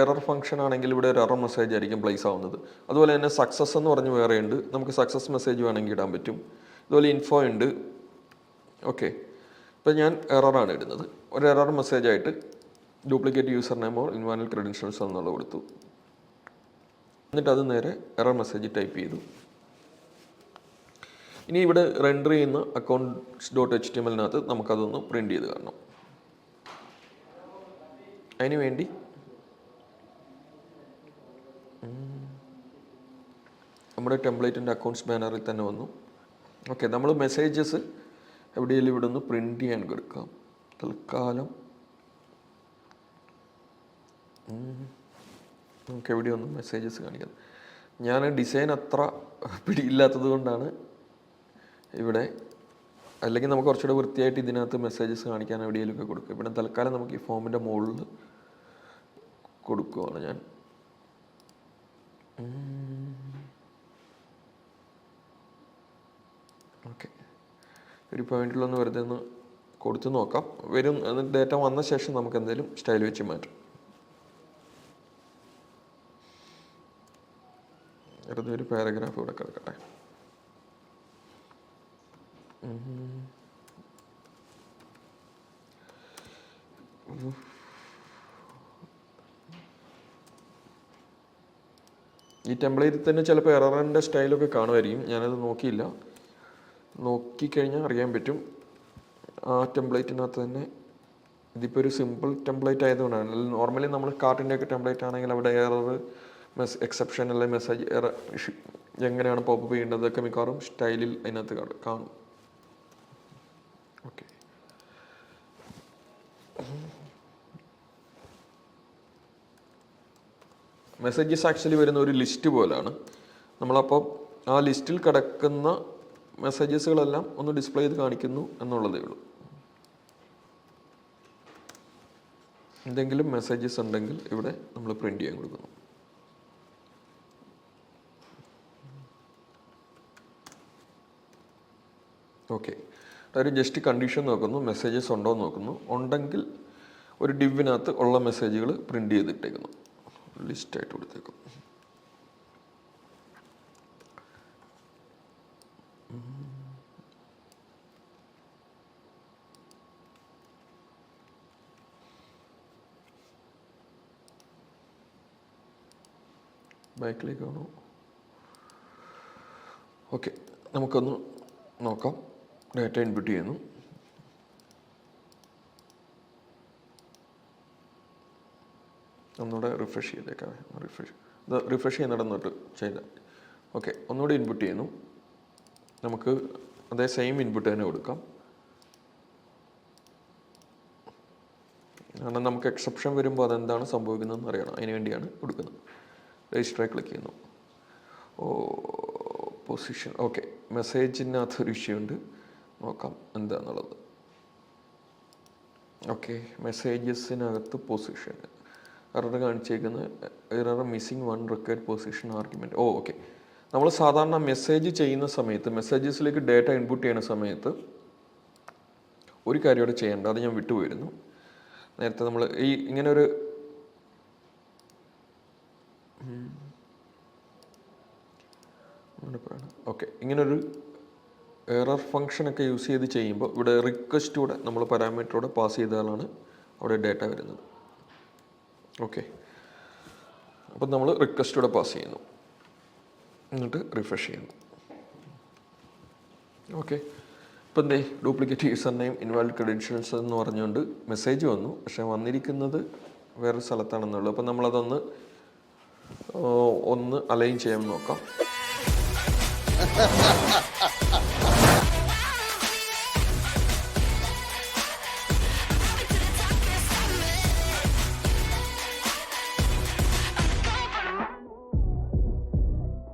എറർ ഫംഗ്ഷൻ ആണെങ്കിൽ ഇവിടെ ഒരു എറർ മെസ്സേജ് ആയിരിക്കും പ്ലേസ് ആവുന്നത്. അതുപോലെ തന്നെ സക്സസ് എന്ന് പറഞ്ഞ് വേറെ ഉണ്ട്, നമുക്ക് സക്സസ് മെസ്സേജ് വേണമെങ്കിൽ ഇടാൻ പറ്റും. അതുപോലെ ഇൻഫോ ഉണ്ട്. ഓക്കെ, ഇപ്പം ഞാൻ എററാണ് ഇടുന്നത്. ഒരു എറർ മെസ്സേജായിട്ട് ഡ്യൂപ്ലിക്കേറ്റ് യൂസർ നെയിമോ ഇൻവാലിഡ് ക്രെഡൻഷ്യൽസോ എന്നുള്ളത് കൊടുത്തു. എന്നിട്ട് അത് നേരെ എറർ മെസ്സേജ് ടൈപ്പ് ചെയ്തു. ഇനി ഇവിടെ റെൻഡർ ചെയ്യുന്ന അക്കൗണ്ട്സ് ഡോട്ട് HTML-നകത്ത് നമുക്കതൊന്ന് പ്രിൻറ്റ് ചെയ്ത് കാണണം. അതിന് വേണ്ടി നമ്മുടെ ടെംപ്ലേറ്റിൻ്റെ അക്കൗണ്ട്സ് ബാനറിൽ തന്നെ വന്നു. ഓക്കെ, നമ്മൾ മെസ്സേജസ് എവിടെയെങ്കിലും ഇവിടെ നിന്ന് പ്രിൻറ്റ് ചെയ്യാൻ കൊടുക്കാം. തൽക്കാലം നമുക്ക് എവിടെയൊന്നും മെസ്സേജസ് കാണിക്കാം. ഞാൻ ഡിസൈൻ അത്ര പിടിയില്ലാത്തത് കൊണ്ടാണ് ഇവിടെ, അല്ലെങ്കിൽ നമുക്ക് കുറച്ചുകൂടെ വൃത്തിയായിട്ട് ഇതിനകത്ത് മെസ്സേജസ് കാണിക്കാൻ എവിടെയെങ്കിലുമൊക്കെ കൊടുക്കുക. ഇവിടെ തൽക്കാലം നമുക്ക് ഈ ഫോമിൻ്റെ മുകളിൽ കൊടുക്കുകയാണ് ഞാൻ. ഓക്കെ, ഒരു പോയിന്റിലൊന്ന് വെറുതെ ഒന്ന് കൊടുത്ത് നോക്കാം. വരും, എന്നിട്ട് ഡേറ്റ വന്ന ശേഷം നമുക്ക് എന്തെങ്കിലും സ്റ്റൈൽ വെച്ച് മാറ്റും. വെറുതെ ഒരു പാരഗ്രാഫ് ഇവിടെ കിടക്കട്ടെ. ഈ ടെംപ്ലേറ്റിൽ തന്നെ ചിലപ്പോൾ എററിൻ്റെ സ്റ്റൈലൊക്കെ കാണുമായിരിക്കും. ഞാനത് നോക്കിയില്ല. നോക്കിക്കഴിഞ്ഞാൽ അറിയാൻ പറ്റും. ആ ടെംപ്ലേറ്റിനകത്ത് തന്നെ ഇതിപ്പോൾ ഒരു സിമ്പിൾ ടെംപ്ലേറ്റ് ആയതുകൊണ്ടാണ്. നോർമലി നമ്മൾ കാർട്ടിൻ്റെയൊക്കെ ടെംപ്ലേറ്റ് ആണെങ്കിൽ അവിടെ എറർ എക്സെപ്ഷൻ അല്ലെങ്കിൽ മെസ്സേജ് എറർ എങ്ങനെയാണ് പോപ്പ് ചെയ്യേണ്ടതൊക്കെ മിക്കവാറും സ്റ്റൈലിൽ അതിനകത്ത് കാണും. ഓക്കെ, മെസ്സേജസ് ആക്ച്വലി വരുന്ന ഒരു ലിസ്റ്റ് പോലെയാണ്. നമ്മളപ്പോൾ ആ ലിസ്റ്റിൽ കിടക്കുന്ന മെസ്സേജസുകളെല്ലാം ഒന്ന് ഡിസ്പ്ലേ ചെയ്ത് കാണിക്കുന്നു എന്നുള്ളതേ ഉള്ളൂ. എന്തെങ്കിലും മെസ്സേജസ് ഉണ്ടെങ്കിൽ ഇവിടെ നമ്മൾ പ്രിൻ്റ് ചെയ്യാൻ കൊടുക്കുന്നു. ഓക്കെ, ഒരു ജസ്റ്റ് കണ്ടീഷൻ നോക്കുന്നു, മെസ്സേജസ് ഉണ്ടോ എന്ന് നോക്കുന്നു. ഉണ്ടെങ്കിൽ ഒരു ഡിവിനകത്ത് ഉള്ള മെസ്സേജുകൾ പ്രിൻ്റ് ചെയ്തിട്ടേക്കുന്നു, ലിസ്റ്റായിട്ട് കൊടുത്തേക്കും. ബാക്കിലേക്ക് ആണോ? ഓക്കെ, നമുക്കൊന്ന് നോക്കാം. ഡാറ്റ ഇൻപുട്ട് ചെയ്യുന്നു. ഒന്നുകൂടെ റിഫ്രഷ് ചെയ്തേക്കാം. റിഫ്രഷ് ചെയ്യുന്നിടന്നിട്ട് ചെയ്താൽ ഓക്കെ. ഒന്നുകൂടി ഇൻപുട്ട് ചെയ്യുന്നു. നമുക്ക് അതേ സെയിം ഇൻപുട്ട് തന്നെ കൊടുക്കാം. കാരണം നമുക്ക് എക്സെപ്ഷൻ വരുമ്പോൾ അതെന്താണ് സംഭവിക്കുന്നതെന്ന് അറിയണം. അതിന് വേണ്ടിയാണ് കൊടുക്കുന്നത്. രജിസ്റ്റർ ക്ലിക്ക് ചെയ്യുന്നു. Position okay. മെസ്സേജിനകത്തൊരു ഇഷ്യൂ ഉണ്ട്, നോക്കാം എന്താണെന്നുള്ളത്. ഓക്കെ, മെസ്സേജസിനകത്ത് പൊസിഷൻ എറർ കാണിച്ചേക്കുന്ന error missing one required position argument. Okay, നമ്മൾ സാധാരണ മെസ്സേജ് ചെയ്യുന്ന സമയത്ത്, മെസ്സേജസിലേക്ക് ഡേറ്റ ഇൻപുട്ട് ചെയ്യുന്ന സമയത്ത് ഒരു കാര്യം ഇവിടെ ചെയ്യേണ്ട, അത് ഞാൻ വിട്ടുപോയിരുന്നു. നേരത്തെ നമ്മൾ ഇങ്ങനൊരു ഓക്കെ, ഇങ്ങനൊരു എറർ ഫംഗ്ഷനൊക്കെ യൂസ് ചെയ്ത് ചെയ്യുമ്പോൾ ഇവിടെ റിക്വസ്റ്റൂടെ നമ്മൾ പാരാമീറ്ററോടെ പാസ് ചെയ്താലാണ് അവിടെ ഡേറ്റ വരുന്നത്. ഓക്കെ, അപ്പം നമ്മൾ റിക്വസ്റ്റൂടെ പാസ് ചെയ്യുന്നു, എന്നിട്ട് റിഫ്രഷ് ചെയ്യുന്നു. ഓക്കെ, ഇപ്പം എന്തേ duplicate user name invalid credentials എന്ന് പറഞ്ഞുകൊണ്ട് മെസ്സേജ് വന്നു, പക്ഷേ വന്നിരിക്കുന്നത് വേറൊരു സ്ഥലത്താണെന്നുള്ളൂ. അപ്പം നമ്മളതൊന്ന് അലൈൻ ചെയ്യാൻ നോക്കാം.